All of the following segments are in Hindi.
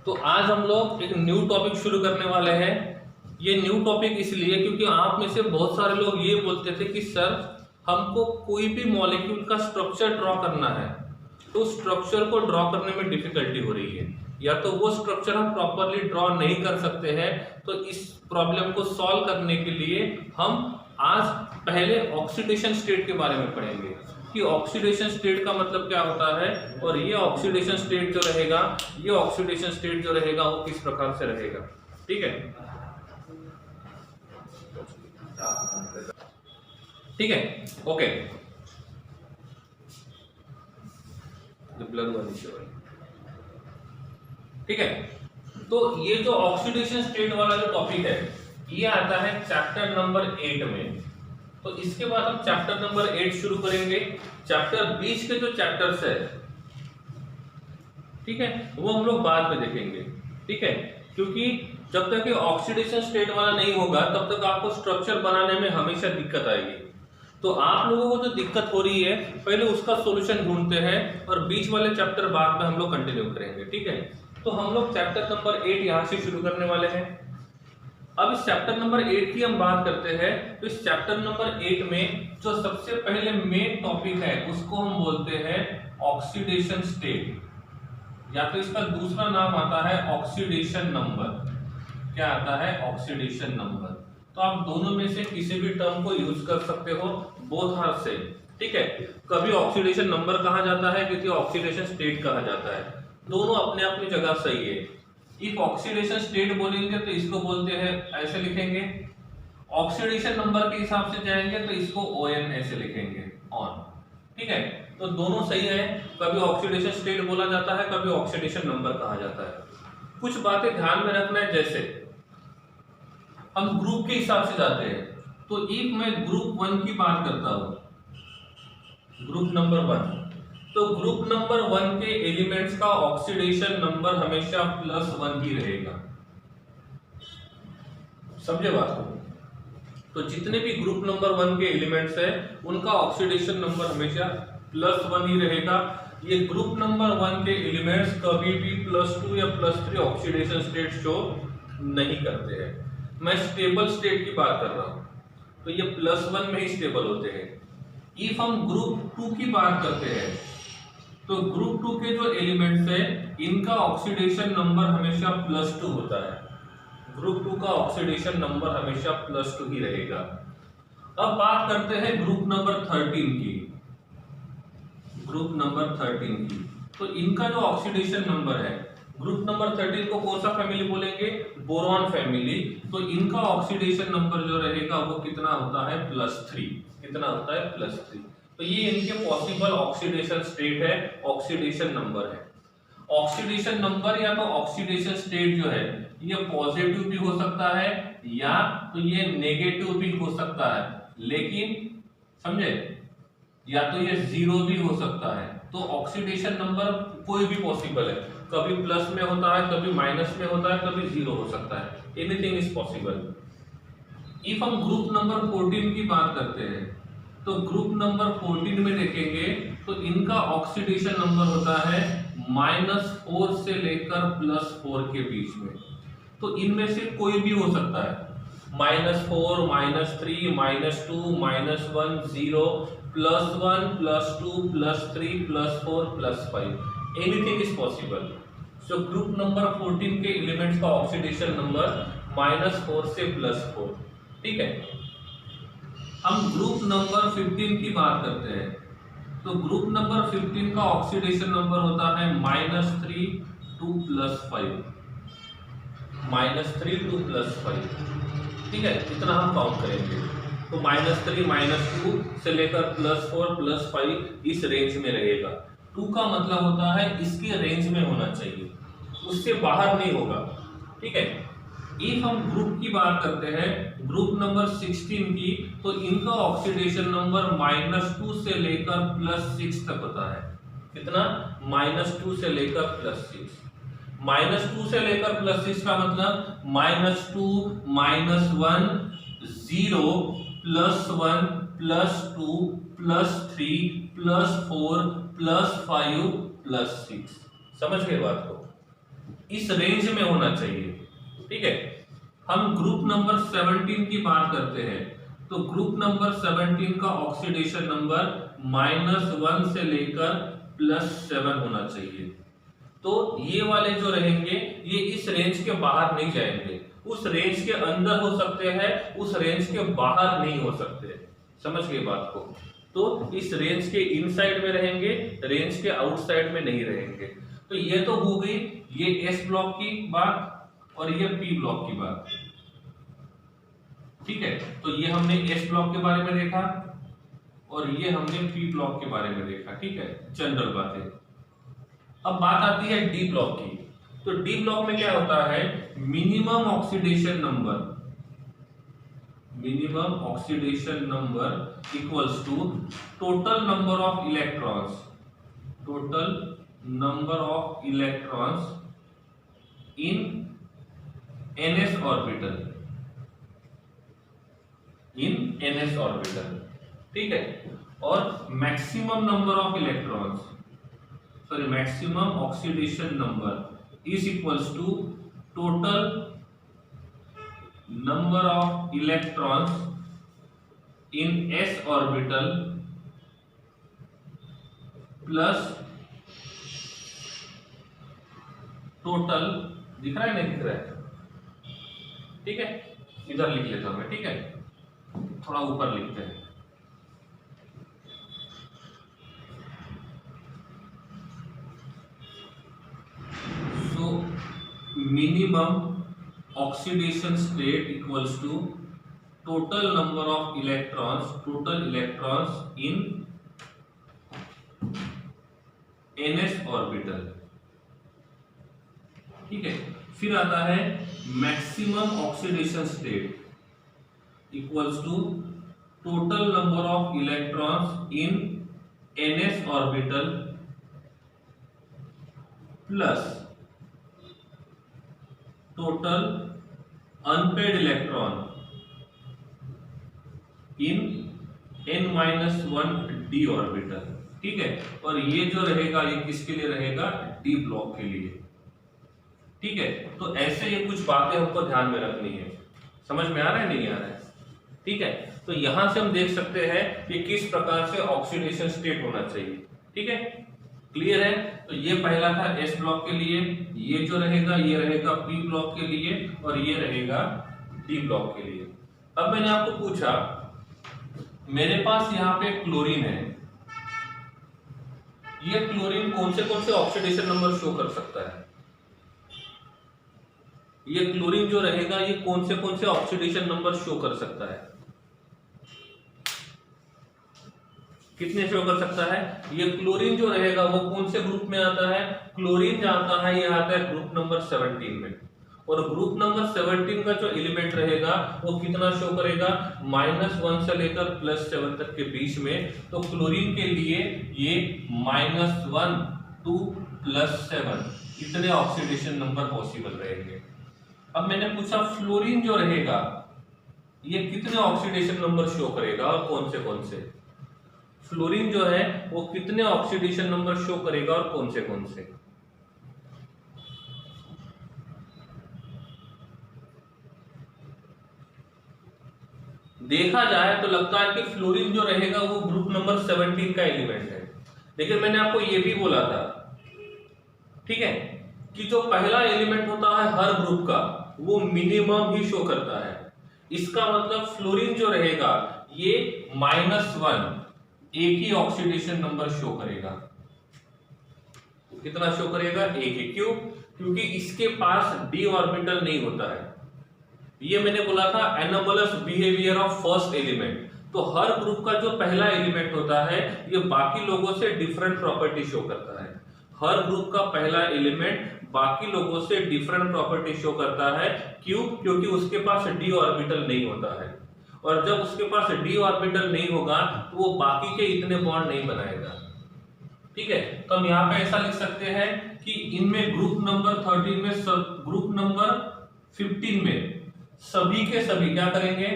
तो आज हम लोग एक न्यू टॉपिक शुरू करने वाले हैं। ये न्यू टॉपिक इसलिए क्योंकि आप में से बहुत सारे लोग ये बोलते थे कि सर हमको कोई भी मॉलिक्यूल का स्ट्रक्चर ड्रॉ करना है, तो स्ट्रक्चर को ड्रॉ करने में डिफिकल्टी हो रही है, या तो वो स्ट्रक्चर हम प्रॉपरली ड्रॉ नहीं कर सकते हैं। तो इस प्रॉब्लम को सॉल्व करने के लिए हम आज पहले ऑक्सीडेशन स्टेट के बारे में पढ़ेंगे कि ऑक्सीडेशन स्टेट का मतलब क्या होता है, और ये ऑक्सीडेशन स्टेट जो रहेगा, ये ऑक्सीडेशन स्टेट जो रहेगा वो किस प्रकार से रहेगा। ठीक है, ठीक है, ओके। ठीक है, तो ये जो ऑक्सीडेशन स्टेट वाला जो टॉपिक है ये आता है चैप्टर नंबर 8 में। तो इसके बाद हम चैप्टर नंबर 8 शुरू करेंगे। चैप्टर 20 के जो चैप्टर्स है, ठीक है, वो हम लोग बाद में देखेंगे। ठीक है, क्योंकि जब तक ये ऑक्सीडेशन स्टेट वाला नहीं होगा तब तक आपको स्ट्रक्चर बनाने में हमेशा दिक्कत आएगी। तो आप लोगों को जो दिक्कत हो रही है पहले उसका सॉल्यूशन ढूंढते हैं और बीच वाले चैप्टर बाद में हम लोग कंटिन्यू करेंगे। ठीक है, तो हम लोग चैप्टर नंबर 8 यहाँ से शुरू करने वाले हैं। अब इस चैप्टर नंबर 8 की हम बात करते हैं। तो इस चैप्टर नंबर 8 में जो सबसे पहले मेन टॉपिक है उसको हम बोलते हैं ऑक्सीडेशन स्टेट, या तो इसका दूसरा नाम आता है ऑक्सीडेशन नंबर। क्या आता है? Oxidation number. तो आप दोनों में से किसी भी टर्म को यूज कर सकते हो, बोथ आर सेम। ठीक है, कभी ऑक्सीडेशन नंबर कहा जाता है, किसी ऑक्सीडेशन स्टेट कहा जाता है, दोनों अपने अपनी जगह सही है। इफ ऑक्सीडेशन स्टेट बोलेंगे तो इसको बोलते हैं, ऐसे लिखेंगे। ऑक्सीडेशन नंबर के हिसाब से जाएंगे तो इसको ON ऐसे लिखेंगे, ऑन। ठीक है, तो दोनों सही है। कभी ऑक्सीडेशन स्टेट बोला जाता है, कभी ऑक्सीडेशन नंबर कहा जाता है। कुछ बातें ध्यान में रखना है, जैसे हम ग्रुप के हिसाब से जाते हैं। तो इफ मैं ग्रुप 1 की बात करता हूं, ग्रुप नंबर 1, तो ग्रुप नंबर 1 के एलिमेंट्स का ऑक्सीडेशन नंबर हमेशा +1 ही रहेगा। समझे बात को? तो जितने भी ग्रुप नंबर 1 के एलिमेंट्स है उनका ऑक्सीडेशन नंबर हमेशा +1 ही रहेगा। ये ग्रुप नंबर 1 के एलिमेंट्स कभी भी +2 या +3 ऑक्सीडेशन स्टेट शो नहीं करते हैं। मैं स्टेबल स्टेट की बात कर रहा हूं, तो ये +1 में ही स्टेबल होते हैं। इफ हम ग्रुप 2 की बात करते हैं, तो ग्रुप 2 के जो एलिमेंट्स है इनका ऑक्सीडेशन नंबर हमेशा +2 होता है। ग्रुप 2 का ऑक्सीडेशन नंबर हमेशा +2 ही रहेगा। अब बात करते हैं ग्रुप नंबर 13 की। ग्रुप नंबर 13 की, तो इनका जो ऑक्सीडेशन नंबर है, ग्रुप नंबर 13 को कौन सा फैमिली बोलेंगे? Boron family. तो इनका ऑक्सीडेशन नंबर जो रहेगा वो कितना होता है? +3। कितना होता है? +3। तो ये इनके पॉसिबल ऑक्सीडेशन स्टेट है, ऑक्सीडेशन नंबर है। ऑक्सीडेशन नंबर या तो ऑक्सीडेशन स्टेट जो है ये पॉजिटिव भी हो सकता है या तो ये नेगेटिव भी हो सकता है, लेकिन समझे, या तो ये 0 भी हो सकता है। तो ऑक्सीडेशन नंबर कोई भी पॉसिबल है, कभी प्लस में होता है, कभी माइनस में होता है, कभी 0 हो सकता है। Anything is possible. इफ हम ग्रुप नंबर 14 की बात करते हैं, तो ग्रुप नंबर 14 में देखेंगे तो इनका ऑक्सीडेशन नंबर होता है -4 से लेकर +4 के बीच में। तो इनमें से कोई भी हो सकता है, -4, -3, -2, -1, 0, +1, +2, +3, +4, +5, anything is possible. So group number 14 के एलिमेंट्स का ऑक्सीडेशन नंबर -4 से +4। ठीक है, हम ग्रुप नंबर 15 की बात करते हैं। तो ग्रुप नंबर 15 का ऑक्सीडेशन नंबर होता है -3 to +5, -3 to +5। ठीक है, इतना हम काउंट करेंगे। तो -3, -2 से लेकर +4, +5 इस रेंज में रहेगा। 2 का मतलब होता है इसके रेंज में होना चाहिए, उससे बाहर नहीं होगा। ठीक है, इफ हम ग्रुप की बात करते हैं, ग्रुप नंबर 16 की, तो इनका ऑक्सीडेशन नंबर -2 से लेकर +6 तक होता है। कितना? -2 से लेकर +6। -2 से लेकर +6 का मतलब -2, -1, 0, +1, +2, +3, +4, +5, +6। समझ गए बात को? इस रेंज में होना चाहिए। ठीक है, हम ग्रुप नंबर 17 की बात करते हैं, तो ग्रुप नंबर 17 का ऑक्सीडेशन नंबर -1 से लेकर +7 होना चाहिए। तो ये वाले जो रहेंगे ये इस रेंज के बाहर नहीं जाएंगे, उस रेंज के अंदर हो सकते हैं, उस रेंज के बाहर नहीं हो सकते। समझ गए बात को? तो इस रेंज के इनसाइड में रहेंगे, रेंज के आउटसाइड में नहीं रहेंगे। तो ये तो हो गई ये एस ब्लॉक की बात और ये पी ब्लॉक की बात। ठीक है, तो ये हमने एस ब्लॉक के बारे में देखा और ये हमने पी ब्लॉक के बारे में देखा। ठीक है, जनरल बातें। अब बात आती है डी ब्लॉक की। तो डी ब्लॉक में क्या होता है, minimum oxidation number, minimum oxidation number equals to total number of electrons, total number of electrons in ns orbital, in ns orbital. ठीक है, और maximum number of electrons, sorry maximum oxidation number is equals to total number of electrons in s orbital plus total, दिख रहा है नहीं दिख रहा है? ठीक है, इधर लिख लेता हूं मैं। ठीक है, थोड़ा ऊपर लिखते हैं। So minimum oxidation state equals to total number of electrons, total electrons in ns orbital. ठीक है, फिर आता है maximum oxidation state equals to total number of electrons in ns orbital plus total unpaired electron in n-1 d orbital. ठीक है, और ये जो रहेगा ये किसके लिए रहेगा, डी ब्लॉक के लिए। ठीक है, तो ऐसे ये कुछ बातें हमको ध्यान में रखनी है। समझ में आ रहा है नहीं आ रहा है? ठीक है, तो यहां से हम देख सकते हैं कि किस प्रकार से ऑक्सीडेशन स्टेट होना चाहिए। ठीक है, क्लियर है? तो ये पहला था एस ब्लॉक के लिए, ये जो रहेगा ये रहेगा पी ब्लॉक के लिए और ये रहेगा डी ब्लॉक के लिए। अब मैंने आपको पूछा, मेरे पास यहाँ पे क्लोरीन है, ये क्लोरीन कौन से ऑक्सीडेशन नंबर शो कर सकता है? ये क्लोरीन जो रहेगा ये कौन से ऑक्सीडेशन नंबर शो कर सकता है? कितने शो कर सकता है? ये क्लोरीन जो रहेगा वो कौन से ग्रुप में आता है? क्लोरीन जाता है, ये आता है ग्रुप नंबर 17 में। और ग्रुप नंबर 17 का जो एलिमेंट रहेगा वो कितना शो करेगा? -1 से लेकर +7 तक के बीच में। तो क्लोरीन के लिए ये -1 to +7 इतने ऑक्सीडेशन नंबर पॉसिबल रहेंगे। अब मैंने पूछा फ्लोरीन जो रहेगा ये कितने ऑक्सीडेशन नंबर शो करेगा और कौन से? फ्लोरीन जो है वो कितने ऑक्सीडेशन नंबर शो करेगा और कौन से? देखा जाए तो लगता है कि फ्लोरीन जो रहेगा वो ग्रुप नंबर 17 का एलिमेंट है, लेकिन मैंने आपको ये भी बोला था, ठीक है, कि जो पहला एलिमेंट होता है हर ग्रुप का वो मिनिमम ही शो करता है। इसका मतलब फ्लोरीन जो रहेगा ये -1 एक ही ऑक्सीडेशन नंबर शो करेगा। कितना शो करेगा? एक ही। क्यों? क्योंकि इसके पास डी ऑर्बिटल नहीं होता है। ये मैंने बोला था anomalous behaviour of first element. तो हर ग्रुप का जो पहला एलिमेंट होता है ये बाकी लोगों से डिफरेंट प्रॉपर्टी शो करता है। हर ग्रुप का पहला एलिमेंट बाकी लोगों से डिफरेंट प्रॉपर्टी शो करता है। क्यों? क्योंकि उसके पास डी ऑर्बिटल नहीं होता है, और जब उसके पास डी ऑर्बिटल नहीं होगा तो वो बाकी के इतने बॉन्ड नहीं बनाएगा। ठीक है, तो हम यहाँ पे ऐसा लिख सकते हैं कि इनमें ग्रुप नंबर 13 में ग्रुप नंबर 15 में सभी के सभी क्या करेंगे?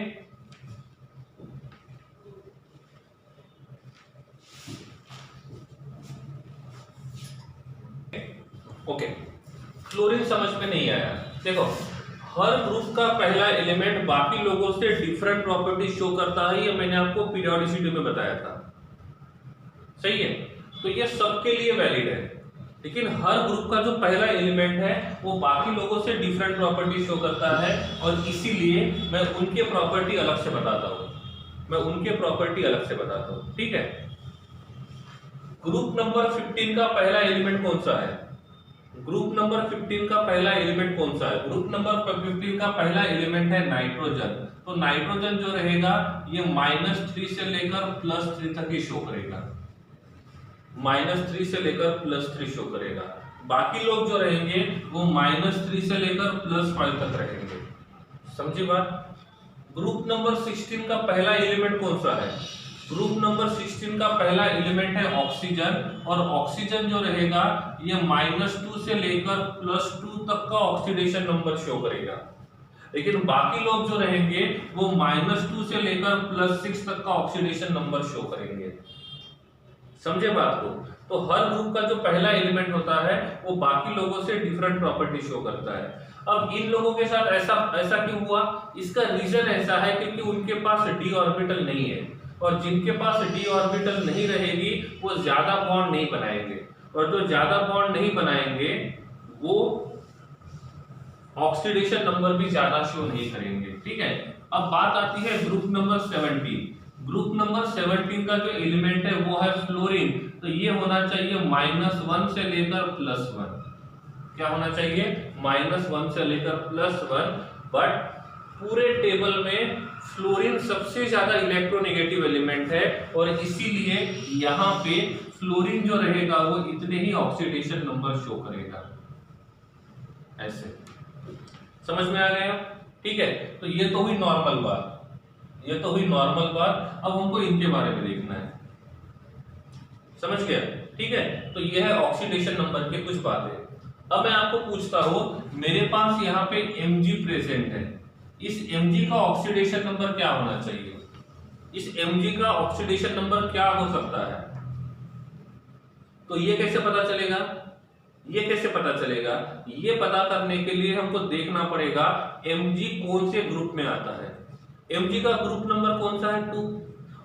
ओके, फ्लोरीन समझ में नहीं आया। देखो, हर ग्रुप का पहला एलिमेंट बाकी लोगों से डिफरेंट प्रॉपर्टी शो करता है, ये मैंने आपको पीरियोडिसिटी में बताया था, सही है। तो ये सबके लिए वैलिड है, लेकिन हर ग्रुप का जो पहला एलिमेंट है वो बाकी लोगों से डिफरेंट प्रॉपर्टी शो करता है, और इसीलिए मैं उनके प्रॉपर्टी अलग से बताता हूं, ठीक है। ग्रुप नंबर 15 का पहला एलिमेंट कौन सा है? ग्रुप नंबर 15 का पहला एलिमेंट कौन सा है? ग्रुप नंबर 15 का पहला एलिमेंट है नाइट्रोजन। तो नाइट्रोजन जो रहेगा ये -3 से लेकर +3 तक ही शो करेगा, -3 से लेकर +3 शो करेगा। बाकी लोग जो रहेंगे वो -3 से लेकर +5 तक रहेंगे, समझी बात। ग्रुप नंबर 16 का पहला एलिमेंट कौन सा है? ग्रुप नंबर 16 का पहला एलिमेंट है ऑक्सीजन, और ऑक्सीजन जो रहेगा ये -2 से लेकर +2 तक का ऑक्सीडेशन नंबर शो करेगा। लेकिन बाकी लोग जो रहेंगे वो -2 से लेकर +6 तक का ऑक्सीडेशन नंबर शो करेंगे, समझे बात को। तो हर ग्रुप का जो पहला एलिमेंट होता है वो बाकी लोगों से डिफरेंट प्रॉपर्टी शो करता है। अब इन लोगों के साथ ऐसा क्यों हुआ? इसका रीजन ऐसा है क्योंकि उनके पास d ऑर्बिटल नहीं है, और जिनके पास d ऑर्बिटल नहीं रहेगी वो ज्यादा बॉन्ड नहीं बनाएंगे, और जो ज्यादा बॉन्ड नहीं बनाएंगे वो ऑक्सीडेशन नंबर भी ज्यादा शो नहीं करेंगे, ठीक है। अब बात आती है ग्रुप नंबर 17। ग्रुप नंबर 17 का जो एलिमेंट है वो है फ्लोरीन। तो ये होना चाहिए -1 से लेकर +1। क्या होना चाहिए? -1 से लेकर +1। बट पूरे टेबल में फ्लोरीन सबसे ज्यादा इलेक्ट्रोनेगेटिव एलिमेंट है, और इसीलिए यहाँ पे फ्लोरीन जो रहेगा वो इतने ही ऑक्सीडेशन नंबर शो करेगा, ऐसे। समझ में आ गया? ठीक है। तो ये तो हुई नॉर्मल बात, अब हमको इनके बारे में देखना है, समझ गया? ठीक है। तो ये है ऑक्सीडेशन नंबर के कुछ बातें। अब मैं आपको पूछता हूं, मेरे पास यहाँ पे Mg प्रेजेंट है, इस Mg का ऑक्सीडेशन नंबर क्या होना चाहिए? इस Mg का ऑक्सीडेशन नंबर क्या हो सकता है? तो ये कैसे पता चलेगा? ये पता करने के लिए हमको देखना पड़ेगा Mg कौन से ग्रुप में आता है। Mg का ग्रुप नंबर कौन सा है? 2।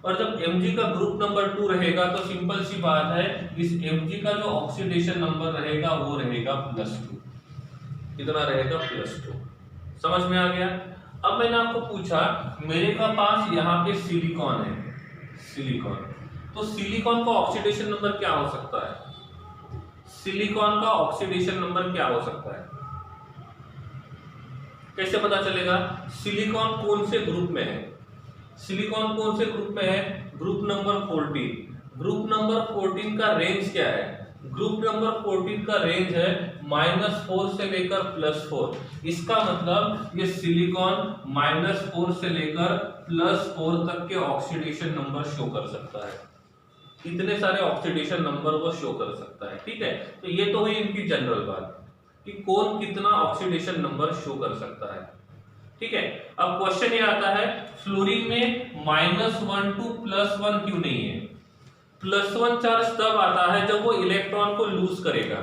और जब Mg का ग्रुप नंबर 2 रहेगा तो सिंपल सी बात है, इस Mg का जो ऑक्सीडेशन नंबर रहेगा वो रहेगा +2। कितना रहेगा? +2। समझ में आ गया? अब मैंने आपको पूछा, मेरे का पास यहाँ पे सिलिकॉन है, तो सिलिकॉन का ऑक्सीडेशन नंबर क्या हो सकता है? कैसे पता चलेगा? सिलिकॉन कौन से ग्रुप में है? Group number 14। ग्रुप नंबर 14 का रेंज क्या है? ग्रुप नंबर 14 का रेंज है -4 से लेकर +4। इसका मतलब ये सिलिकॉन -4 से लेकर +4 तक के ऑक्सीडेशन नंबर शो कर सकता है। इतने सारे ऑक्सीडेशन नंबर वो शो कर सकता है, ठीक है। तो ये तो हुई इनकी जनरल बात कि कौन कितना ऑक्सीडेशन नंबर शो कर सकता है, ठीक है। अब क्वेश्चन ये आता है, फ्लोरीन में -1 to +1 क्यों नहीं है? +1 चार्ज तब आता है जब वो इलेक्ट्रॉन को लूज करेगा।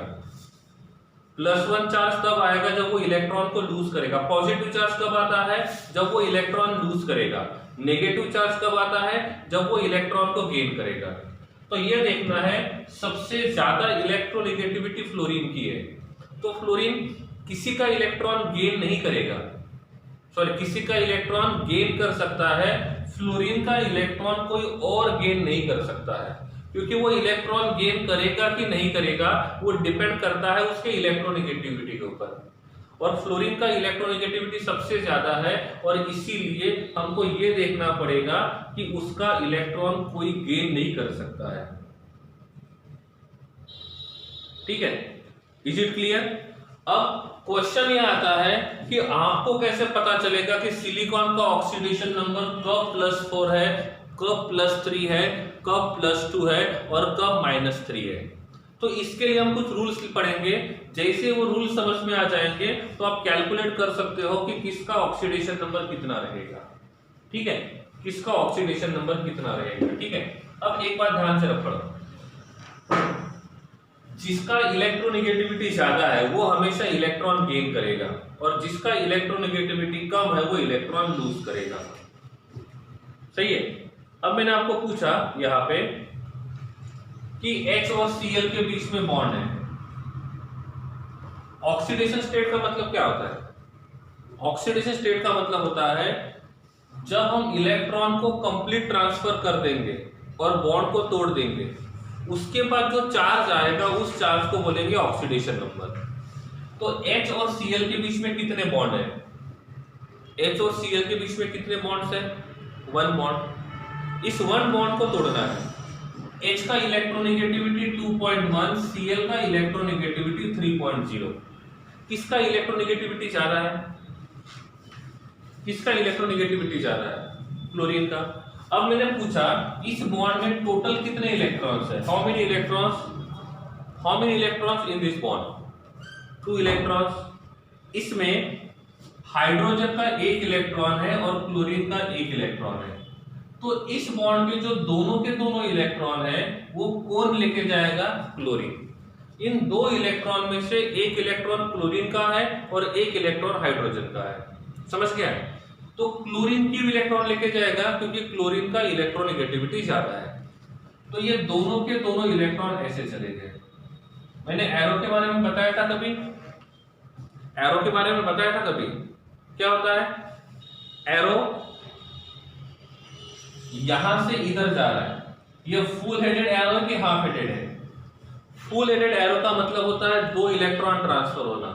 +1 चार्ज तब आएगा जब वो इलेक्ट्रॉन को लूज करेगा। पॉजिटिव चार्ज कब आता है? जब वो इलेक्ट्रॉन लूज करेगा। नेगेटिव चार्ज कब आता है? जब वो इलेक्ट्रॉन को गेन करेगा। तो ये देखना है सबसे ज्यादा इलेक्ट्रोनेगेटिविटी फ्लोरीन की है। तो फ्लोरीन किसी का इलेक्ट्रॉन गेन नहीं करेगा, किसी का इलेक्ट्रॉन गेन कर सकता है, फ्लोरीन का इलेक्ट्रॉन कोई और गेन नहीं कर सकता है, क्योंकि वो इलेक्ट्रॉन गेन करेगा कि नहीं करेगा वो डिपेंड करता है उसके इलेक्ट्रोनेगेटिविटी के ऊपर। और फ्लोरीन का इलेक्ट्रोनेगेटिविटी सबसे ज्यादा है, और इसीलिए हमको ये देखना पड़ेगा कि उसका इलेक्ट्रॉन कोई गेन नहीं कर सकता है, ठीक है। Is it clear? अब क्वेश्चन ये आता है कि आपको कैसे पता चलेगा कि सिलिकॉन का ऑक्सीडेशन नंबर कब +4 है, कब +3 है, कब +2 है और कब -3 है। तो इसके लिए हम कुछ रूल्स पढ़ेंगे। जैसे वो रूल्स समझ में आ जाएंगे तो आप कैलकुलेट कर सकते हो कि किसका ऑक्सीडेशन नंबर कितना रहेगा, ठीक है, किसका ऑक्सीडेशन नंबर कितना रहेगा, ठीक है। अब एक बात ध्यान से रखो, जिसका इलेक्ट्रोनेगेटिविटी ज्यादा है वो हमेशा इलेक्ट्रॉन गेन करेगा और जिसका इलेक्ट्रोनेगेटिविटी कम है वो इलेक्ट्रॉन लूज करेगा। सही है। अब मैंने आपको पूछा यहां पे कि H और Cl के बीच में बॉन्ड है। ऑक्सीडेशन स्टेट का मतलब क्या होता है? ऑक्सीडेशन स्टेट का मतलब होता है जब हम इलेक्ट्रॉन को कंप्लीट ट्रांसफर कर देंगे और बॉन्ड को तोड़ देंगे, उसके बाद जो चार्ज आएगा उस चार्ज को बोलेंगे ऑक्सीडेशन नंबर। तो H और Cl के बीच में कितने बॉन्ड है? H और Cl के बीच में कितने बॉन्ड्स है? 1 बॉन्ड। इस 1 बॉन्ड को तोड़ना है। H का इलेक्ट्रोनेगेटिविटी 2.1, Cl का इलेक्ट्रोनेगेटिविटी 3.0। किसका इलेक्ट्रोनेगेटिविटी ज्यादा है? किसका इलेक्ट्रोनेगेटिविटी ज्यादा है? क्लोरीन का। अब मैंने पूछा इस बॉन्ड में टोटल कितने इलेक्ट्रॉन्स है? How many electrons? How many electrons in this bond? 2 electrons. इसमें हाइड्रोजन का 1 इलेक्ट्रॉन है और क्लोरीन का 1 इलेक्ट्रॉन है। तो इस बॉन्ड के जो दोनों के दोनों इलेक्ट्रॉन है वो कौन लेके जाएगा? क्लोरीन। इन 2 इलेक्ट्रॉन में से 1 इलेक्ट्रॉन क्लोरीन का है और 1 इलेक्ट्रॉन हाइड्रोजन का है। समझ गया? तो क्लोरीन की इलेक्ट्रॉन लेके जाएगा क्योंकि क्लोरीन का इलेक्ट्रोनेगेटिविटी ज्यादा है। तो ये दोनों के दोनों इलेक्ट्रॉन ऐसे चले गए। मैंने एरो के बारे में बताया था कभी? एरो के बारे में बताया था कभी? क्या होता है? एरो यहां से इधर जा रहा है। ये फुल हेडेड एरो कि हाफ हेडेड है? फुल हेडेड एरो का मतलब होता है 2 इलेक्ट्रॉन ट्रांसफर होना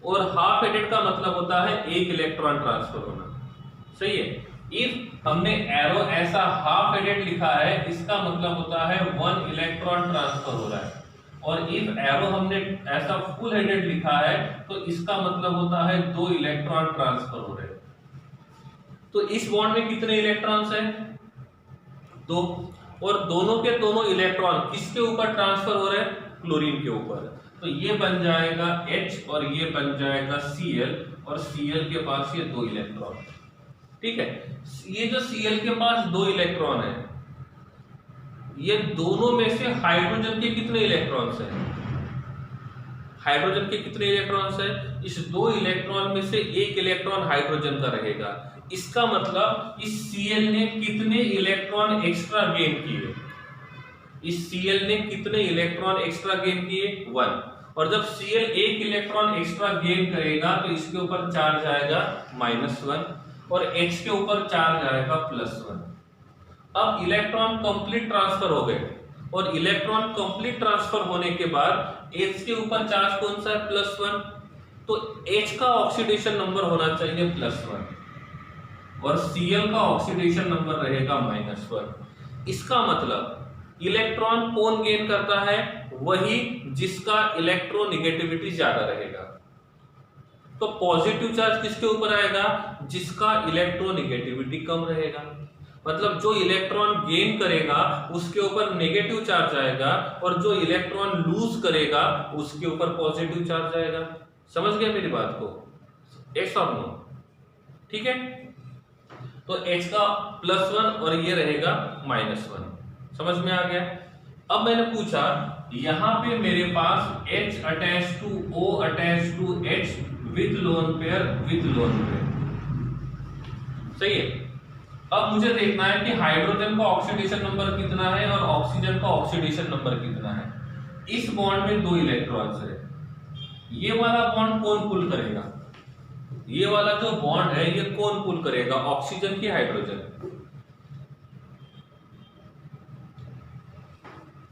और हाफ हेडेड का मतलब होता है 1 इलेक्ट्रॉन ट्रांसफर होना। सही है। इफ हमने एरो ऐसा हाफ हेडेड लिखा है इसका मतलब होता है 1 इलेक्ट्रॉन ट्रांसफर हो रहा है और इफ एरो हमने ऐसा फुल हेडेड लिखा है तो इसका मतलब होता है 2 इलेक्ट्रॉन ट्रांसफर हो रहे हैं। तो इस बॉन्ड में कितने इलेक्ट्रॉन्स हैं? 2। और दोनों के दोनों इलेक्ट्रॉन किसके ऊपर ट्रांसफर हो रहे हैं? क्लोरीन के ऊपर। तो ये बन जाएगा H और ये बन जाएगा Cl और Cl के पास ये 2 इलेक्ट्रॉन। ठीक है। ये जो Cl के पास 2 इलेक्ट्रॉन है ये दोनों में से हाइड्रोजन के कितने इलेक्ट्रॉन्स हैं? हाइड्रोजन के कितने इलेक्ट्रॉन्स हैं? इस 2 इलेक्ट्रॉन में से 1 इलेक्ट्रॉन हाइड्रोजन का रहेगा। इसका मतलब इस Cl ने कितने इलेक्ट्रॉन एक्स्ट्रा गेन किए? इस Cl ने कितने इलेक्ट्रॉन एक्स्ट्रा गेन किए? 1। और जब Cl 1 इलेक्ट्रॉन एक्स्ट्रा गेन करेगा तो इसके ऊपर चार्ज आएगा -1 और H के ऊपर चार्ज आएगा +1। अब इलेक्ट्रॉन कंप्लीट ट्रांसफर हो गए और इलेक्ट्रॉन कंप्लीट ट्रांसफर होने के बाद H के ऊपर चार्ज कौन सा है? +1। तो H का ऑक्सीडेशन नंबर होना चाहिए +1 और Cl का ऑक्सीडेशन नंबर रहेगा -1। इसका मतलब इलेक्ट्रॉन कौन गेन करता है? वही जिसका इलेक्ट्रोनेगेटिविटी ज्यादा रहेगा। तो पॉजिटिव चार्ज किसके ऊपर आएगा? जिसका इलेक्ट्रोनेगेटिविटी कम रहेगा। मतलब जो इलेक्ट्रॉन गेन करेगा उसके ऊपर नेगेटिव चार्ज आएगा और जो इलेक्ट्रॉन लूज करेगा उसके ऊपर पॉजिटिव चार्ज आएगा। समझ गए मेरी बात को? यस और नो? ठीक है। तो H का +1 और ये रहेगा -1। समझ में आ गया? अब मैंने पूछा यहां पे मेरे पास H attach to O attach to H with lone pair with lone pair. सही है। अब मुझे देखना है कि हाइड्रोजन का ऑक्सीडेशन नंबर कितना है और ऑक्सीजन का ऑक्सीडेशन नंबर कितना है। इस बॉन्ड में 2 इलेक्ट्रॉन्स है। ये वाला बॉन्ड कौन पुल करेगा? ये वाला जो बॉन्ड है ये कौन पुल करेगा? ऑक्सीजन की हाइड्रोजन?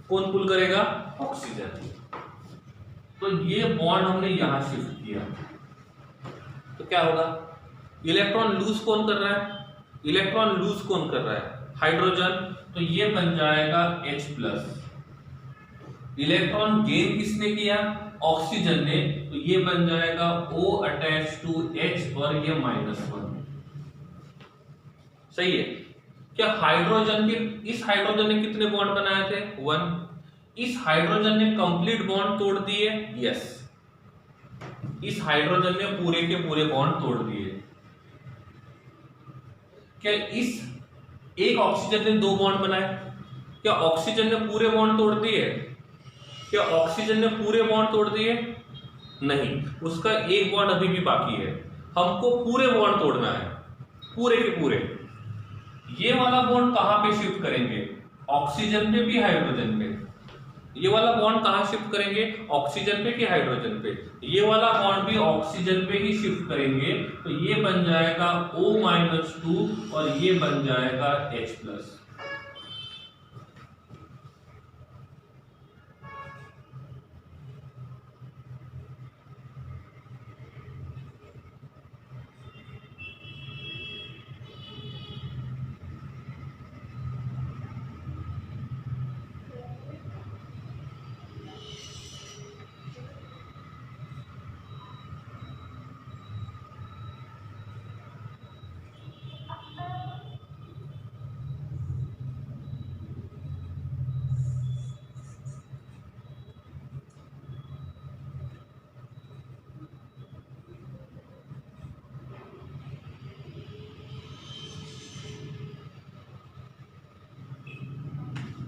कौन पुल करेगा? ऑक्सीजन। तो ये बॉन्ड हमने यहां शिफ्ट किया तो क्या होगा? इलेक्ट्रॉन लूज कौन कर रहा है? इलेक्ट्रॉन लूज कौन कर रहा है? हाइड्रोजन। तो ये बन जाएगा H+। इलेक्ट्रॉन गेन किसने किया? ऑक्सीजन ने। तो ये बन जाएगा O अटैच टू H और ये -1। सही है। क्या हाइड्रोजन के इस हाइड्रोजन ने कितने बॉन्ड बनाए थे? 1। इस हाइड्रोजन ने कंप्लीट बॉन्ड तोड़ दिए? यस। इस हाइड्रोजन ने पूरे के पूरे बॉन्ड तोड़ दिए। क्या इस एक ऑक्सीजन ने 2 बॉन्ड बनाए? क्या ऑक्सीजन ने पूरे बॉन्ड तोड़ दिए? क्या ऑक्सीजन ने पूरे बॉन्ड तोड़ दिए? नहीं, उसका एक बॉन्ड अभी भी बाकी है। हमको पूरे बॉन्ड तोड़ना है, पूरे के पूरे। ये वाला बॉन्ड कहां पे शिफ्ट करेंगे? ऑक्सीजन पे भी हाइड्रोजन पे। ये वाला बॉन्ड कहां शिफ्ट करेंगे? ऑक्सीजन पे कि हाइड्रोजन पे? ये वाला बॉन्ड भी ऑक्सीजन पे ही शिफ्ट करेंगे। तो ये बन जाएगा O-2 और ये बन जाएगा H+।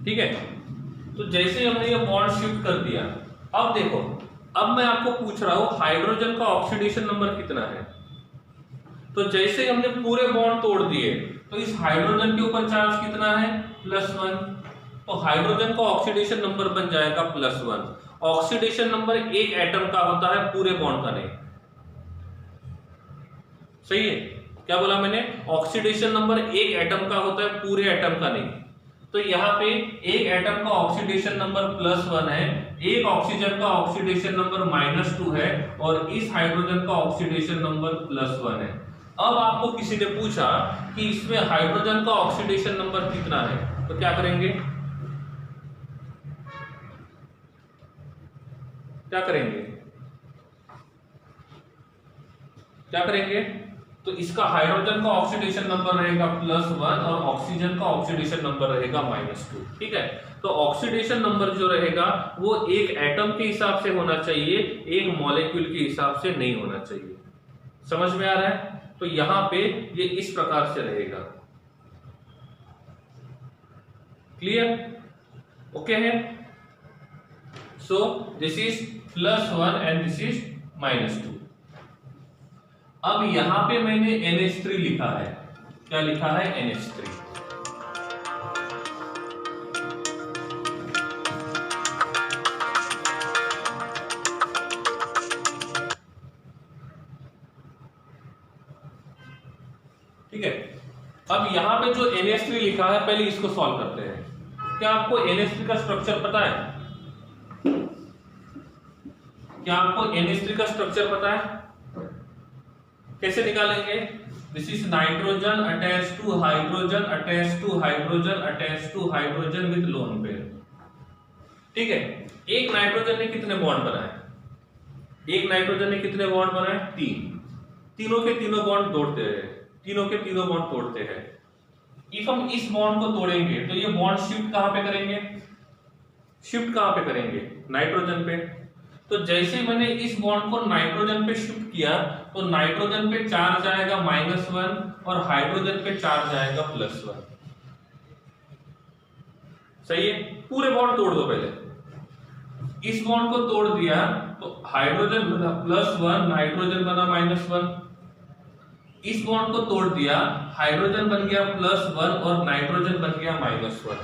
ठीक है, तो जैसे हमने ये बॉन्ड शिफ्ट कर दिया, अब देखो, अब मैं आपको पूछ रहा हूं हाइड्रोजन का ऑक्सीडेशन नंबर कितना है। तो जैसे हमने पूरे बॉन्ड तोड़ दिए, तो इस हाइड्रोजन के ऊपर चार्ज कितना है? +1। तो हाइड्रोजन का ऑक्सीडेशन नंबर बन जाएगा +1। ऑक्सीडेशन नंबर एक एटम का होता है, पूरे बॉन्ड का नहीं। सही है? क्या बोला मैंने? ऑक्सीडेशन नंबर एक एटम का होता है, पूरे एटम का नहीं। तो यहाँ पे एक एटम का ऑक्सीडेशन नंबर +1 है, एक ऑक्सीजन का ऑक्सीडेशन नंबर -2 है और इस हाइड्रोजन का ऑक्सीडेशन नंबर +1 है। अब आपको किसी ने पूछा कि इसमें हाइड्रोजन का ऑक्सीडेशन नंबर कितना है, तो क्या करेंगे? क्या करेंगे? क्या करेंगे? तो इसका हाइड्रोजन का ऑक्सीडेशन नंबर रहेगा +1 और ऑक्सीजन का ऑक्सीडेशन नंबर रहेगा -2। ठीक है, तो ऑक्सीडेशन नंबर जो रहेगा वो एक एटम के हिसाब से होना चाहिए, एक मॉलिक्यूल के हिसाब से नहीं होना चाहिए। समझ में आ रहा है? तो यहां पे ये इस प्रकार से रहेगा। क्लियर? ओके है? So this is +1 and this is -2। अब यहां पे मैंने NH3 लिखा है। क्या लिखा है? NH3। ठीक है, अब यहां पे जो NH3 लिखा है, पहले इसको सॉल्व करते हैं। क्या आपको NH3 का स्ट्रक्चर पता है? क्या आपको NH3 का स्ट्रक्चर पता है? कैसे निकालेंगे? This is nitrogen attach to hydrogen attach to hydrogen attach to hydrogen with lone pair. ठीक है, एक नाइट्रोजन ने कितने बॉन्ड बनाए? एक नाइट्रोजन ने कितने बॉन्ड बनाए? 3। तीनों के तीनों बॉन्ड तोड़ते हैं, तीनों के तीनों बॉन्ड तोड़ते हैं। इफ हम इस बॉन्ड को तोड़ेंगे तो ये बॉन्ड शिफ्ट कहां पे करेंगे? शिफ्ट कहां पे करेंगे? नाइट्रोजन पे। तो जैसे मैंने इस बॉन्ड को नाइट्रोजन पे शिफ्ट किया, तो नाइट्रोजन पे चार्ज आएगा -1 और हाइड्रोजन पे चार्ज आएगा +1। सही है? पूरे बॉन्ड तोड़ दो पहले। इस बॉन्ड को तोड़ दिया तो हाइड्रोजन बना +1, नाइट्रोजन बना -1। इस बॉन्ड को तोड़ दिया, हाइड्रोजन बन गया +1 और नाइट्रोजन बन गया -1।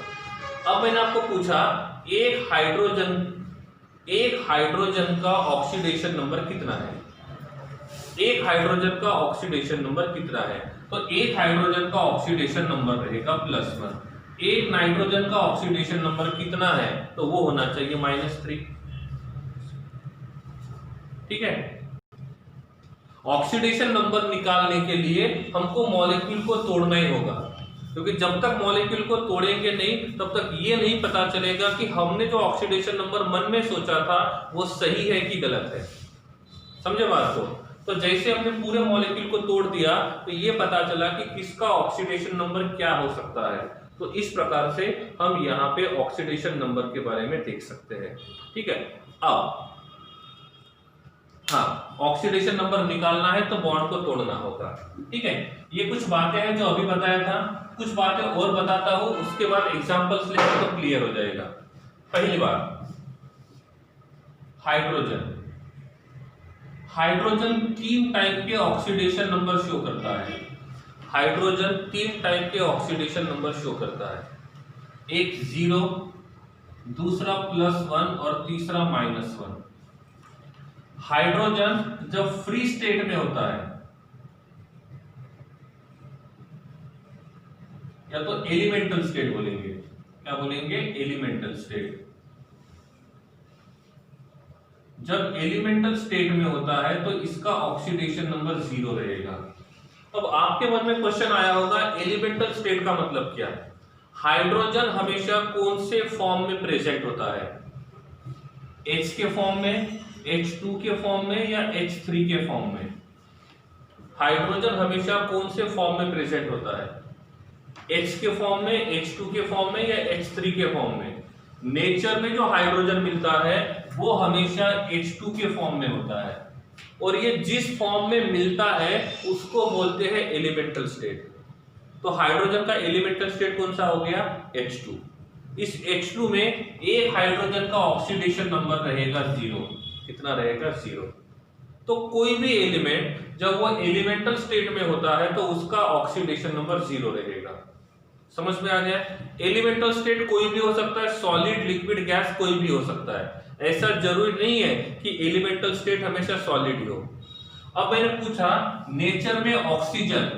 अब मैंने आपको पूछा एक हाइड्रोजन का ऑक्सीडेशन नंबर कितना है? एक हाइड्रोजन का ऑक्सीडेशन नंबर कितना है? तो एक हाइड्रोजन का ऑक्सीडेशन नंबर रहेगा +1। एक नाइट्रोजन का ऑक्सीडेशन नंबर कितना है? तो वो होना चाहिए -3। ठीक है, ऑक्सीडेशन नंबर निकालने के लिए हमको मॉलिक्यूल को तोड़ना ही होगा, क्योंकि जब तक मॉलिक्यूल को तोड़ेंगे नहीं तब तक ये नहीं पता चलेगा कि हमने जो ऑक्सीडेशन नंबर मन में सोचा था वो सही है कि गलत है। समझे बात को? तो जैसे हमने पूरे मॉलिक्यूल को तोड़ दिया तो ये पता चला कि किसका ऑक्सीडेशन नंबर क्या हो सकता है। तो इस प्रकार से हम यहाँ पे ऑक्सीडेशन नंबर के बारे में देख सकते हैं। ठीक है, अब हाँ, ऑक्सीडेशन नंबर निकालना है तो बॉन्ड को तोड़ना होगा। ठीक है, ये कुछ बातें हैं जो अभी बताया था, कुछ बातें और बताता हूं, उसके बाद एग्जांपल्स लेकर तो क्लियर हो जाएगा। पहली बात, हाइड्रोजन, हाइड्रोजन 3 टाइप के ऑक्सीडेशन नंबर शो करता है। हाइड्रोजन 3 टाइप के ऑक्सीडेशन नंबर शो करता है, एक 0, दूसरा +1 और तीसरा -1। हाइड्रोजन जब फ्री स्टेट में होता है, या तो एलिमेंटल स्टेट बोलेंगे, क्या बोलेंगे? Elemental state. जब एलिमेंटल स्टेट में होता है तो इसका ऑक्सीडेशन नंबर 0 रहेगा। अब आपके मन में क्वेश्चन आया होगा, एलिमेंटल स्टेट का मतलब क्या है? हाइड्रोजन हमेशा कौन से फॉर्म में प्रेजेंट होता है? H के फॉर्म में, H2 के फॉर्म में, या H3 के फॉर्म में? हाइड्रोजन हमेशा कौन से फॉर्म में प्रेजेंट होता है? H के फॉर्म में, H2 के फॉर्म में, या H3 के फॉर्म में? नेचर में जो हाइड्रोजन मिलता है वो हमेशा H2 के फॉर्म में होता है, और ये जिस फॉर्म में मिलता है उसको बोलते हैं एलिमेंटल स्टेट। तो हाइड्रोजन का एलिमेंटल स्टेट कौन सा हो गया? H2। इस H2 में एक हाइड्रोजन का ऑक्सीडेशन नंबर रहेगा 0। कितना रहेगा? 0। तो कोई भी एलिमेंट जब वो एलिमेंटल स्टेट में होता है तो उसका ऑक्सीडेशन नंबर 0 रहेगा। समझ में आ गया? एलिमेंटल स्टेट कोई भी हो सकता है, सॉलिड, लिक्विड, गैस, कोई भी हो सकता है। ऐसा जरूरी नहीं है कि एलिमेंटल स्टेट हमेशा सॉलिड ही हो। अब मैंने पूछा, नेचर में ऑक्सीजन,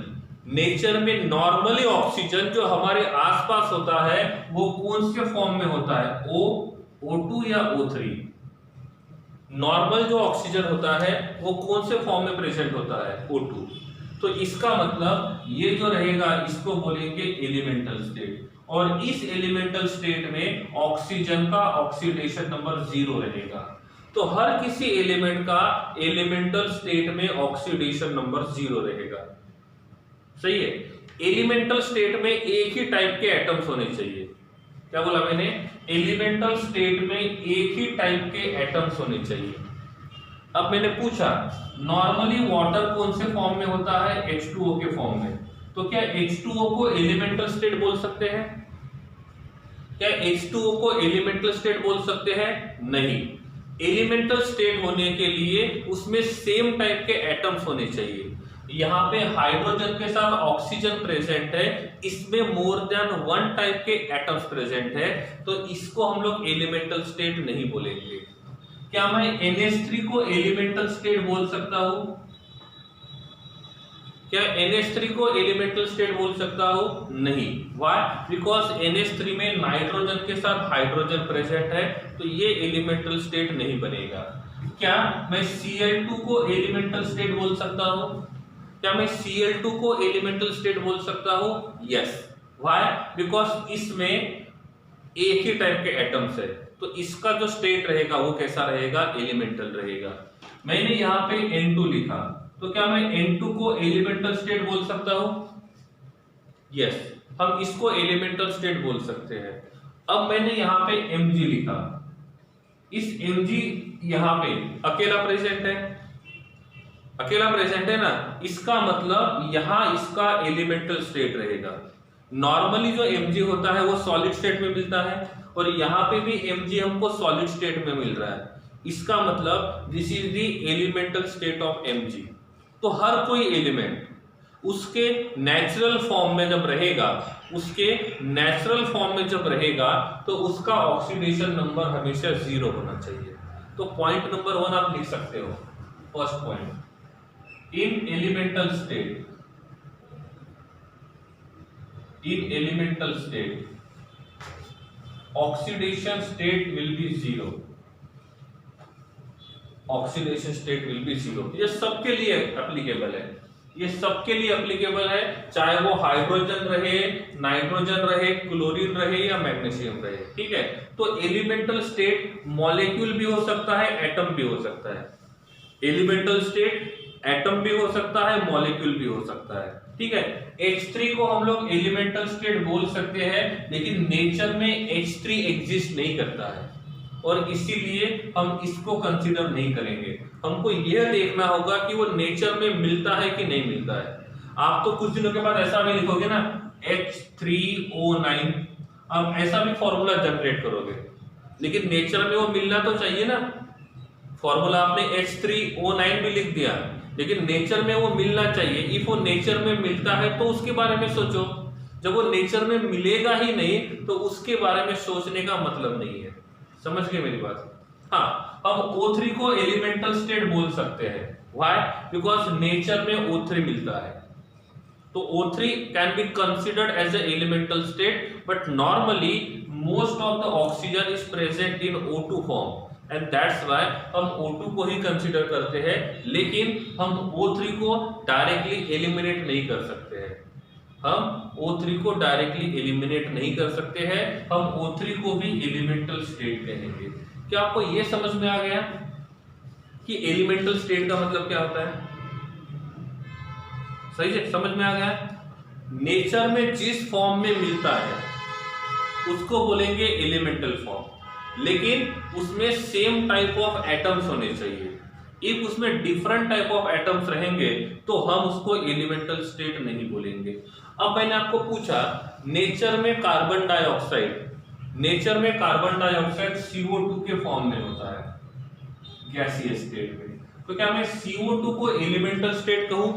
नेचर में नॉर्मली ऑक्सीजन जो हमारे आसपास होता है वो कौन से फॉर्म में होता है? O2 या O3? नॉर्मल जो ऑक्सीजन होता है वो कौन से फॉर्म में प्रेजेंट होता है? O2। तो इसका मतलब ये जो रहेगा इसको बोलेंगे एलिमेंटल स्टेट, और इस एलिमेंटल स्टेट में ऑक्सीजन का ऑक्सीडेशन नंबर 0 रहेगा। तो हर किसी एलिमेंट का एलिमेंटल स्टेट में ऑक्सीडेशन नंबर 0 रहेगा। सही है? एलिमेंटल स्टेट में एक ही टाइप के एटम्स होने चाहिए। क्या बोला मैंने? एलिमेंटल स्टेट में एक ही टाइप के एटम्स होने चाहिए। अब मैंने पूछा, नॉर्मली वाटर कौन से फॉर्म में होता है? H2O के फॉर्म में। तो क्या H2O को एलिमेंटल स्टेट बोल सकते हैं? क्या H2O को एलिमेंटल स्टेट बोल सकते हैं? नहीं। एलिमेंटल स्टेट होने के लिए उसमें सेम टाइप के एटम्स होने चाहिए। यहाँ पे हाइड्रोजन के साथ ऑक्सीजन प्रेजेंट है, इसमें मोर देन 1 टाइप के एटम्स प्रेजेंट है, तो इसको हम लोग एलिमेंटल स्टेट नहीं बोलेंगे। क्या मैं NH3 को एलिमेंटल स्टेट बोल सकता हूं? क्या NH3 को एलिमेंटल स्टेट बोल सकता हूं? नहीं। व्हाई? बिकॉज NH3 में नाइट्रोजन के साथ हाइड्रोजन प्रेजेंट है, तो ये एलिमेंटल स्टेट नहीं बनेगा। क्या मैं Cl2 को एलिमेंटल स्टेट बोल सकता हूं? क्या मैं Cl2 को एलिमेंटल स्टेट बोल सकता हूं? यस। व्हाई? बिकॉज इसमें एक ही टाइप के एटम्स है, तो इसका जो स्टेट रहेगा वो कैसा रहेगा? एलिमेंटल रहेगा। मैंने यहाँ पे N2 लिखा, तो क्या मैं N2 को एलिमेंटल स्टेट बोल सकता हूं? यस, हम इसको एलिमेंटल स्टेट बोल सकते हैं। अब मैंने यहाँ पे Mg लिखा, इस Mg यहाँ पे अकेला प्रेजेंट है, अकेला प्रेजेंट है ना, इसका मतलब यहाँ इसका एलिमेंटल स्टेट रहेगा। नॉर्मली जो Mg होता है वो सॉलिड स्टेट में मिलता है, और यहाँ पे भी Mg हमको सॉलिड स्टेट में मिल रहा है। इसका मतलब this is the elemental state of Mg। तो हर कोई एलिमेंट उसके नेचुरल फॉर्म में जब रहेगा, उसके नेचुरल फॉर्म में जब रहेगा, तो उसका ऑक्सीडेशन नंबर हमेशा 0 होना चाहिए। तो पॉइंट नंबर 1 आप लिख सकते हो। First point, in elemental state, in elemental state oxidation state will be 0, oxidation state will be 0। ये सबके लिए एप्लीकेबल है, ये सबके लिए एप्लीकेबल है, चाहे वो हाइड्रोजन रहे, नाइट्रोजन रहे, क्लोरीन रहे या मैग्नीशियम रहे। ठीक है? तो एलिमेंटल स्टेट मॉलिक्यूल भी हो सकता है, एटम भी हो सकता है। एलिमेंटल स्टेट एटम भी हो सकता है, मॉलिक्यूल भी हो सकता है। ठीक है? H3 को हम लोग एलिमेंटल स्टेट बोल सकते हैं, लेकिन नेचर में H3 एग्जिस्ट नहीं करता है, और इसीलिए हम इसको कंसीडर नहीं करेंगे। हमको यह देखना होगा कि वो नेचर में मिलता है कि नहीं मिलता है। आप तो कुछ दिनों के बाद ऐसा भी लिखोगे ना, H3O9, आप ऐसा भी फॉर्मूला जनरेट करोगे, लेकिन नेचर में वो मिलना तो चाहिए ना। फॉर्मूला आपने H3O9 भी लिख दिया, लेकिन नेचर में वो मिलना चाहिए। इफ वो नेचर में मिलता है तो उसके बारे में सोचो, जब वो नेचर में मिलेगा ही नहीं तो उसके बारे में सोचने का मतलब नहीं है। समझ गए मेरी बात? हाँ, हम O3 को एलिमेंटल स्टेट बोल सकते हैं। व्हाई? बिकॉज नेचर में O3 मिलता है, तो O3 can be considered as a elemental state, but normally most of the oxygen is present in O2 form and that's why हम O2 को ही कंसिडर करते हैं, लेकिन हम O3 को डायरेक्टली एलिमिनेट नहीं कर सकते हैं। हम O3 को डायरेक्टली एलिमिनेट नहीं कर सकते हैं, हम O3 को भी एलिमेंटल स्टेट कहेंगे। क्या आपको यह समझ में आ गया कि एलिमेंटल स्टेट का मतलब क्या होता है? सही से समझ में आ गया? नेचर में जिस फॉर्म में मिलता है उसको बोलेंगे एलिमेंटल फॉर्म, लेकिन उसमें सेम टाइप ऑफ एटम्स होने चाहिए। इफ उसमें डिफरेंट टाइप ऑफ एटम्स रहेंगे तो हम उसको एलिमेंटल स्टेट नहीं बोलेंगे। अब मैंने आपको पूछा नेचर में कार्बन डाइऑक्साइड, नेचर में कार्बन डाइऑक्साइड CO2 के फॉर्म में होता है गैसीय स्टेट में, तो क्या मैं CO2 को एलिमेंटल स्टेट कहूं?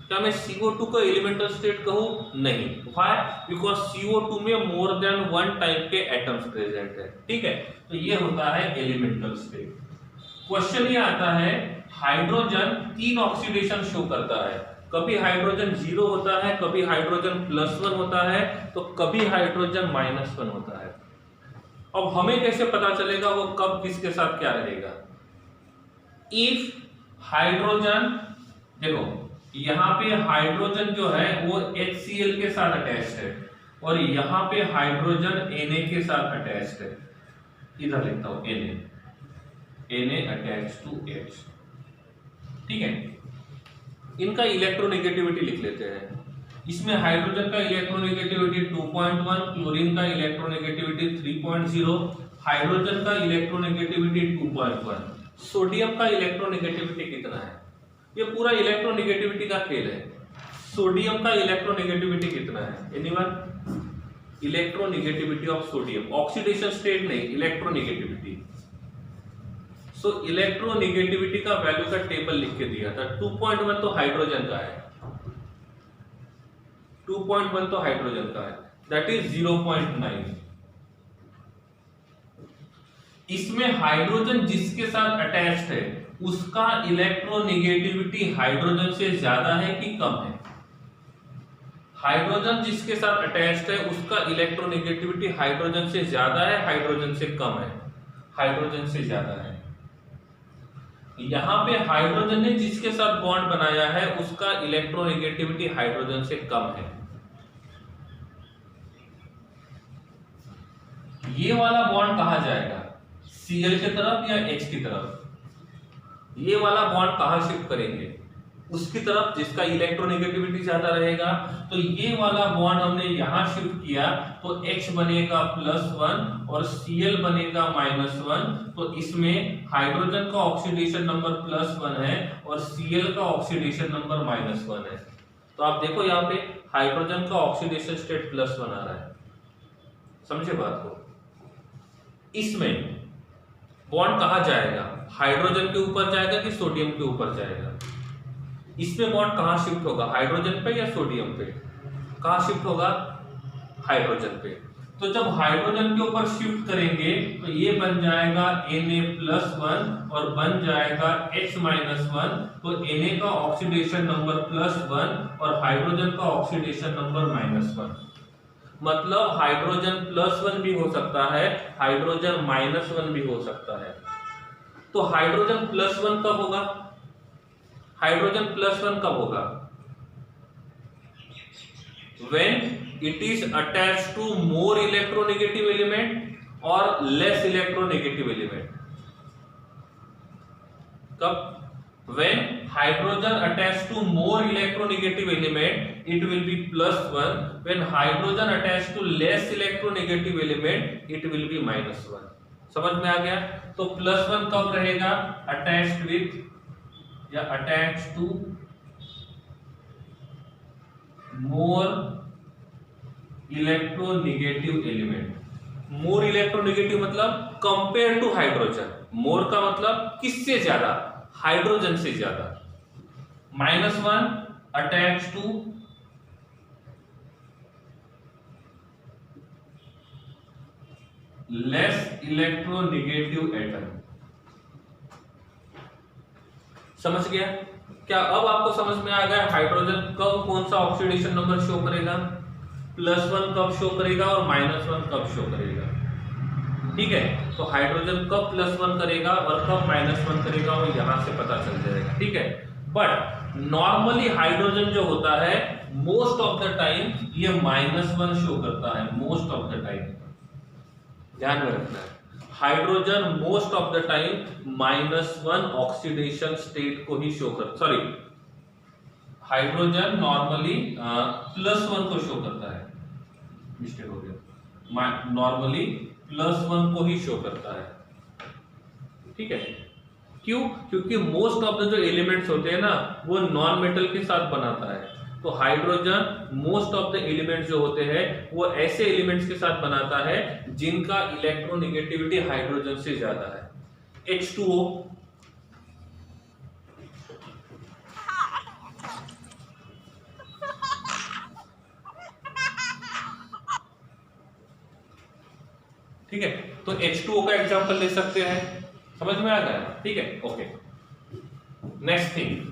क्या मैं CO2 को एलिमेंटल स्टेट कहूं? नहीं। व्हाई? बिकॉज CO2 में मोर देन वन टाइप के एटम्स प्रेजेंट है। ठीक है, तो ये होता है एलिमेंटल स्टेट। क्वेश्चन ये आता है हाइड्रोजन 3 ऑक्सीडेशन शो करता है, कभी हाइड्रोजन 0 होता है, कभी हाइड्रोजन +1 होता है, तो कभी हाइड्रोजन -1 होता है। अब हमें कैसे पता चलेगा वो कब किसके साथ क्या रहेगा? इफ हाइड्रोजन, देखो यहाँ पे हाइड्रोजन जो है वो HCl के साथ अटैच्ड है और यहाँ पे हाइड्रोजन Na के साथ अटैच्ड है। इधर लिखता हूं Na अटैच टू H। ठीक है, इनका इलेक्ट्रोनेगेटिविटी लिख लेते हैं। इसमें हाइड्रोजन का इलेक्ट्रोनेगेटिविटी 2.1, क्लोरीन का इलेक्ट्रोनेगेटिविटी 3.0, हाइड्रोजन का इलेक्ट्रोनेगेटिविटी 2.1, सोडियम का इलेक्ट्रोनेगेटिविटी कितना है? ये पूरा इलेक्ट्रोनेगेटिविटी का खेल है। सोडियम का इलेक्ट्रोनेगेटिविटी कितना है? Anyone? Electronegativity of sodium, oxidation state नहीं, इलेक्ट्रोनेगेटिविटी। सो इलेक्ट्रोनेगेटिविटी का वैल्यू का टेबल लिख के दिया था। 2.1 तो हाइड्रोजन का है, 2.1 तो हाइड्रोजन का है, दैट इज 0.9। इसमें हाइड्रोजन जिसके साथ अटैच्ड है उसका इलेक्ट्रोनेगेटिविटी हाइड्रोजन से ज्यादा है कि कम है? हाइड्रोजन जिसके साथ अटैच्ड है उसका इलेक्ट्रोनेगेटिविटी हाइड्रोजन से ज्यादा है, हाइड्रोजन से कम है? हाइड्रोजन से ज्यादा है। यहां पे हाइड्रोजन ने जिसके साथ बॉन्ड बनाया है उसका इलेक्ट्रोनेगेटिविटी हाइड्रोजन से कम है। ये वाला बॉन्ड कहां जाएगा? Cl की तरफ या H की तरफ? ये वाला बॉन्ड कहां शिफ्ट करेंगे? उसकी तरफ जिसका इलेक्ट्रोनेगेटिविटी ज्यादा रहेगा। तो ये वाला बॉन्ड हमने यहां शिफ्ट किया तो H बनेगा +1 और Cl बनेगा -1। तो इसमें हाइड्रोजन का ऑक्सीडेशन नंबर +1 है और Cl का ऑक्सीडेशन नंबर -1 है। तो आप देखो यहाँ पे हाइड्रोजन का ऑक्सीडेशन स्टेट +1 आ रहा है। समझे बात को? इसमें बॉन्ड कहां जाएगा? हाइड्रोजन के ऊपर जाएगा कि सोडियम के ऊपर जाएगा? इसमें बॉन्ड कहां शिफ्ट होगा? हाइड्रोजन पे या सोडियम पे? कहां शिफ्ट होगा? हाइड्रोजन पे। तो जब हाइड्रोजन के ऊपर शिफ्ट करेंगे तो ये बन जाएगा Na+1 और बन जाएगा H-1। तो Na का ऑक्सीडेशन नंबर +1 और हाइड्रोजन का ऑक्सीडेशन नंबर -1। मतलब हाइड्रोजन +1 भी हो सकता है, हाइड्रोजन -1 भी हो सकता है। तो हाइड्रोजन +1 कब होगा? हाइड्रोजन +1 कब होगा? When it is attached to more electronegative element or less electronegative element. कब? When hydrogen attached to more electronegative element, it will be +1. When hydrogen attached to less electronegative element, it will be -1. समझ में आ गया? तो +1 कब रहेगा? Attached with या attached to more electronegative element. More electronegative मतलब कंपेयर टू हाइड्रोजन, मोर का मतलब किससे ज्यादा, हाइड्रोजन से ज्यादा। -1 attach to less electronegative atom. समझ गया क्या? अब आपको समझ में आ गया हाइड्रोजन कब कौन सा ऑक्सीडेशन नंबर शो करेगा, +1 कब शो करेगा और -1 कब शो करेगा। ठीक है, तो हाइड्रोजन कब +1 करेगा और कब -1 करेगा वो यहां से पता चल जाएगा। ठीक है, बट नॉर्मली हाइड्रोजन जो होता है मोस्ट ऑफ द टाइम ये -1 शो करता है, मोस्ट ऑफ द टाइम, ध्यान में रखना है। Hydrogen most of the time -1 oxidation state को ही शो कर, सॉरी, हाइड्रोजन नॉर्मली +1 को शो करता है, मिस्टेक हो गया, नॉर्मली +1 को ही शो करता है। ठीक है, क्यों? क्योंकि मोस्ट ऑफ द जो एलिमेंट्स होते हैं ना वो नॉन मेटल के साथ बनाता है, तो hydrogen most of the elements जो होते हैं वो ऐसे एलिमेंट्स के साथ बनाता है जिनका इलेक्ट्रोनेगेटिविटी हाइड्रोजन से ज्यादा है। H2O, ठीक है, तो H2O का एग्जांपल ले सकते हैं, समझ में आ गया? ठीक है, ओके। नेक्स्ट थिंग,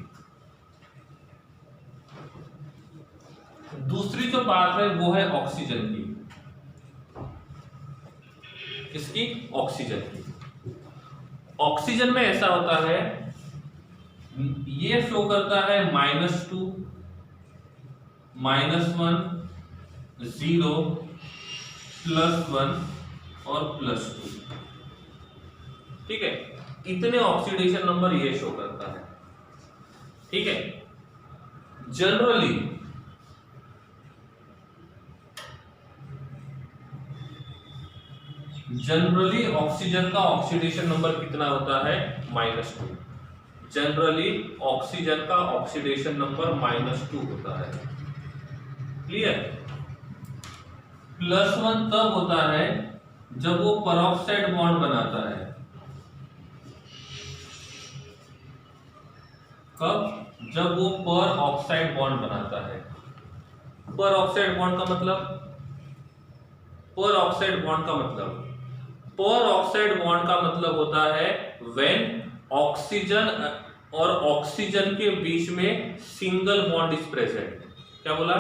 दूसरी जो बात है वो है ऑक्सीजन की। किसकी? ऑक्सीजन की। ऑक्सीजन में ऐसा होता है, ये शो करता है -2, -1, 0, +1 और +2। ठीक है, इतने ऑक्सीडेशन नंबर ये शो करता है। ठीक है, जनरली ऑक्सीजन का ऑक्सीडेशन नंबर कितना होता है? -2। जनरली ऑक्सीजन का ऑक्सीडेशन नंबर -2 होता है। क्लियर? +1 तब होता है जब वो परऑक्साइड बॉन्ड बनाता है। कब? जब वो पर ऑक्साइड बॉन्ड बनाता है। पर ऑक्साइड बॉन्ड का मतलब, पर ऑक्साइड बॉन्ड का मतलब, पर ऑक्साइड बॉन्ड का मतलब होता है व्हेन ऑक्सीजन और ऑक्सीजन के बीच में सिंगल बॉन्ड इज प्रेजेंट। क्या बोला?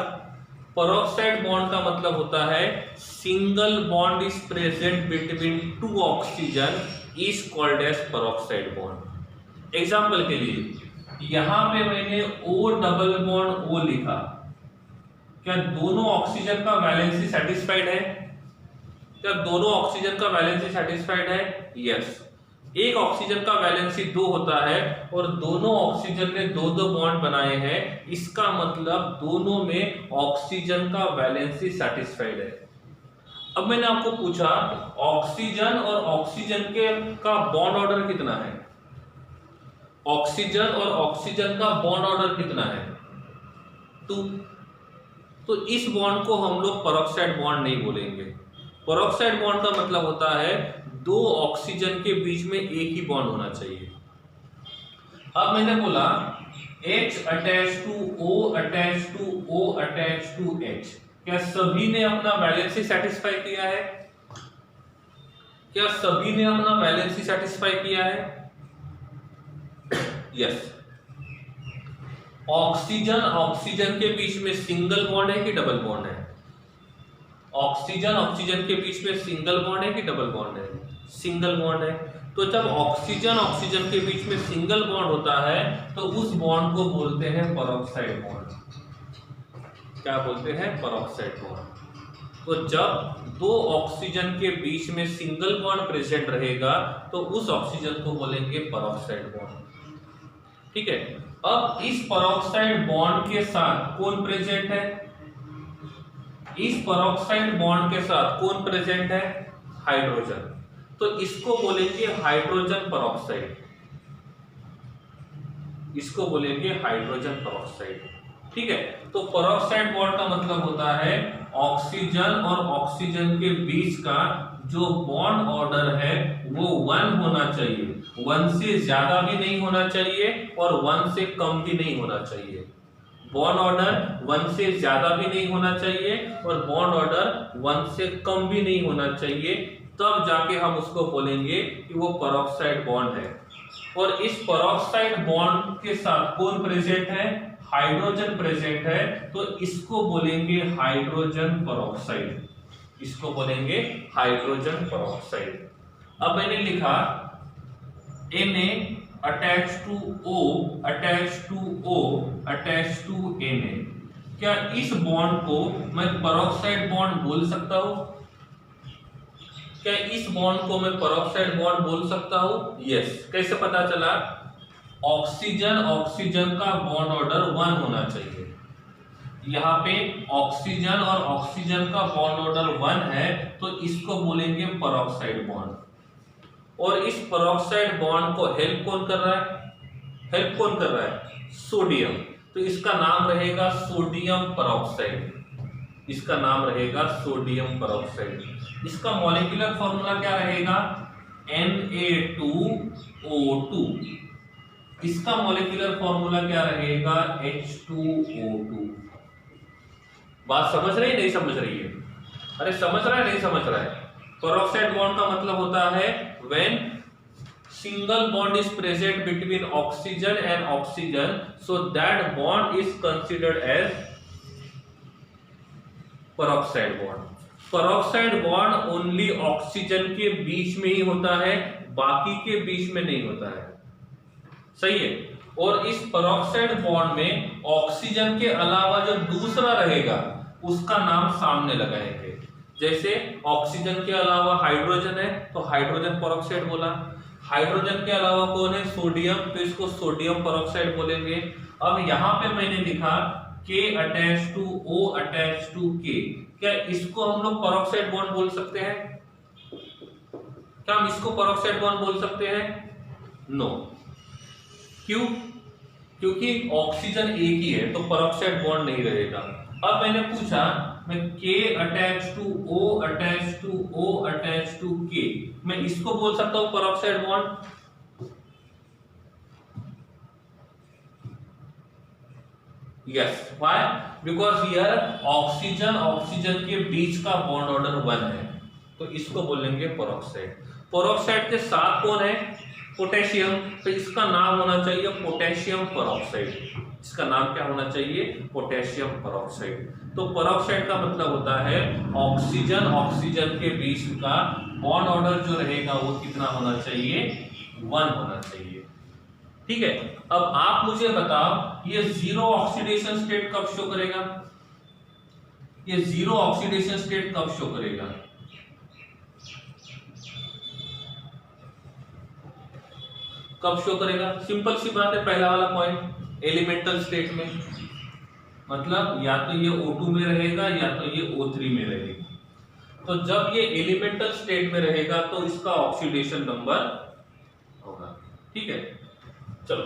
पेरोक्साइड बॉन्ड का मतलब होता है single bond is present between two oxygen is called as peroxide bond. Example के लिए यहां पे मैंने O डबल बॉन्ड O लिखा, क्या दोनों ऑक्सीजन का वैलेंसी सेटिस्फाइड है? क्या दोनों ऑक्सीजन का वैलेंसी सेटिस्फाइड है? यस। एक ऑक्सीजन का वैलेंसी 2 होता है और दोनों ऑक्सीजन ने 2-2 बॉन्ड बनाए हैं, इसका मतलब दोनों में ऑक्सीजन का वैलेंसी सेटिस्फाइड है। अब मैंने आपको पूछा ऑक्सीजन और ऑक्सीजन के का बॉन्ड ऑर्डर कितना है? ऑक्सीजन और ऑक्सीजन का बॉन्ड ऑर्डर कितना है? 2। तो इस बॉन्ड को हम लोग पेरोक्साइड बॉन्ड नहीं बोलेंगे। पेरोक्साइड बॉन्ड का मतलब होता है 2 ऑक्सीजन के बीच में एक ही बॉन्ड होना चाहिए। अब मैंने बोला H attach to O attach to O attach to H, क्या सभी ने अपना वैलेंसी सेटिस्फाई किया है? क्या सभी ने अपना वैलेंसी सेटिस्फाई किया है? यस। ऑक्सीजन ऑक्सीजन के बीच में सिंगल बॉन्ड है कि डबल बॉन्ड है? ऑक्सीजन ऑक्सीजन के बीच में सिंगल बॉन्ड है कि डबल बॉन्ड है? सिंगल बॉन्ड है। तो जब ऑक्सीजन ऑक्सीजन के बीच में सिंगल बॉन्ड होता है तो उस बॉन्ड को बोलते हैं पेरोक्साइड बॉन्ड। क्या बोलते हैं? Peroxide bond. तो जब 2 ऑक्सीजन के बीच में सिंगल बॉन्ड प्रेजेंट रहेगा तो उस ऑक्सीजन को बोलेंगे पेरोक्साइड बॉन्ड। ठीक है, अब इस पेरोक्साइड बॉन्ड के साथ कौन प्रेजेंट है? इस पेरोक्साइड बॉन्ड के साथ कौन प्रेजेंट है? हाइड्रोजन। तो इसको बोलेंगे हाइड्रोजन पेरोक्साइड, इसको बोलेंगे हाइड्रोजन पेरोक्साइड। ठीक है, तो पेरोक्साइड बॉन्ड का मतलब होता है ऑक्सीजन और ऑक्सीजन के बीच का जो बॉन्ड ऑर्डर है वो 1 होना चाहिए। 1 से ज्यादा भी नहीं होना चाहिए और 1 से कम भी नहीं होना चाहिए। बॉन्ड ऑर्डर 1 से ज्यादा भी नहीं होना चाहिए और बॉन्ड ऑर्डर 1 से कम भी नहीं होना चाहिए, तब जाके हम उसको बोलेंगे कि वो पेरोक्साइड बॉन्ड है। और इस पेरोक्साइड बॉन्ड के साथ कौन प्रेजेंट है? हाइड्रोजन प्रेजेंट है, तो इसको बोलेंगे हाइड्रोजन पेरोक्साइड। इसको बोलेंगे हाइड्रोजन पेरोक्साइड। अब मैंने लिखा Na attached to O attached to O attached to Na। क्या इस बॉन्ड को मैं पेरोक्साइड बॉन्ड बोल सकता हूं? क्या इस बॉन्ड को मैं पेरोक्साइड बॉन्ड बोल सकता हूं? यस। कैसे पता चला? ऑक्सीजन ऑक्सीजन का बॉन्ड ऑर्डर 1 होना चाहिए। यहाँ पे ऑक्सीजन और ऑक्सीजन का बॉन्ड ऑर्डर 1 है, तो इसको बोलेंगे पेरोक्साइड बॉन्ड। और इस पेरोक्साइड बॉन्ड को हेल्प कौन कर रहा है? हेल्प कौन कर रहा है? सोडियम। तो इसका नाम रहेगा सोडियम पेरोक्साइड। इसका नाम रहेगा सोडियम पेरोक्साइड। इसका मॉलिक्यूलर फॉर्मूला क्या रहेगा? Na2O2। इसका मॉलिक्यूलर फॉर्मूला क्या रहेगा? H2O2। बात समझ रही नहीं समझ रही है? अरे समझ रहा है नहीं समझ रहा है? पेरोक्साइड बॉन्ड का मतलब होता है when single bond is present between oxygen and oxygen, so that bond is considered as peroxide bond। peroxide bond only oxygen के बीच में ही होता है, बाकी के बीच में नहीं होता है। सही है। और इस पेरोक्साइड बॉन्ड में ऑक्सीजन के अलावा जो दूसरा रहेगा उसका नाम सामने लगाएंगे। जैसे ऑक्सीजन के अलावा हाइड्रोजन है तो हाइड्रोजन पेरोक्साइड बोला। हाइड्रोजन के अलावा कौन है? सोडियम, तो इसको सोडियम पेरोक्साइड बोलेंगे। अब यहाँ पे मैंने लिखा K attach to O attach to K। क्या इसको हम लोग पेरोक्साइड बॉन्ड बोल सकते हैं? क्या हम इसको पेरोक्साइड बॉन्ड बोल सकते हैं? नो। क्यों? क्योंकि ऑक्सीजन एक ही है तो पेरोक्साइड बॉन्ड नहीं रहेगा। अब मैंने पूछा मैं K attach to O attach to O attach to K, मैं इसको बोल सकता हूं peroxide bond? Yes. Why? Because here oxygen oxygen के बीच का बॉन्ड ऑर्डर 1 है, तो इसको बोलेंगे पेरोक्साइड। पेरोक्साइड के साथ कौन है? पोटेशियम, तो इसका नाम होना चाहिए पोटेशियम पेरोक्साइड। इसका नाम क्या होना चाहिए? Potassium peroxide. तो पेरोक्साइड का मतलब होता है ऑक्सीजन ऑक्सीजन के बीच का बॉन्ड ऑर्डर जो रहेगा वो कितना होना चाहिए? 1 होना चाहिए। ठीक है। अब आप मुझे बताओ ये जीरो ऑक्सीडेशन स्टेट कब शो करेगा? ये जीरो ऑक्सीडेशन स्टेट कब शो करेगा? कब शो करेगा? सिंपल सी बात है, पहला वाला पॉइंट एलिमेंटल स्टेट में, मतलब या तो ये O2 में रहेगा या तो ये O3 में रहेगा। तो जब ये एलिमेंटल स्टेट में रहेगा तो इसका ऑक्सीडेशन नंबर होगा। ठीक है, चलो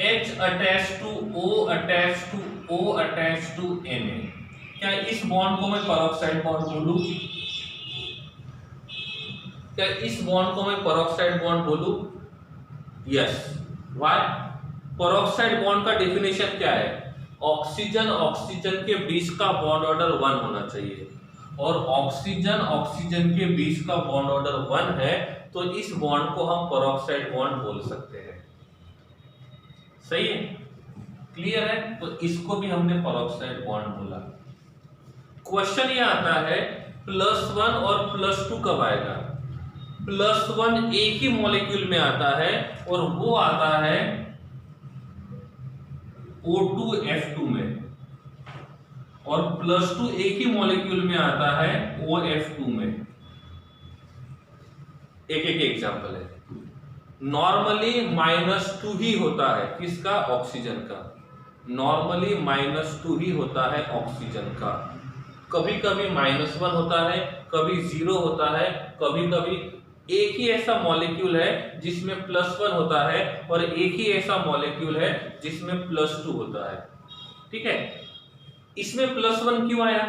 H attach to O attach to O attach to Na। क्या इस बॉन्ड को मैं पेरोक्साइड बॉन्ड बोलूं? क्या इस बॉन्ड को मैं पेरोक्साइड बॉन्ड बोलूं? यस। व्हाई? पेरोक्साइड बॉन्ड का डेफिनेशन क्या है? ऑक्सीजन ऑक्सीजन के बीच का बॉन्ड ऑर्डर 1 होना चाहिए, और ऑक्सीजन ऑक्सीजन के बीच का बॉन्ड ऑर्डर 1 है, तो इस बॉन्ड को हम पेरोक्साइड बॉन्ड बोल सकते हैं। सही है? क्लियर है? तो इसको भी हमने पेरोक्साइड बॉन्ड बोला। क्वेश्चन ये आता है +1 और +2 कब आएगा? +1 एक ही मॉलिक्यूल में आता है और वो आता है O2F2 में, और +2 एक ही मॉलिक्यूल में आता है OF2 में। एक एक एग्जांपल है। नॉर्मली -2 ही होता है किसका? ऑक्सीजन का। नॉर्मली -2 ही होता है ऑक्सीजन का। कभी कभी -1 होता है, कभी 0 होता है, कभी कभी एक ही ऐसा मॉलिक्यूल है जिसमें +1 होता है और एक ही ऐसा मॉलिक्यूल है जिसमें +2 होता है। ठीक है, इसमें +1 क्यों आया?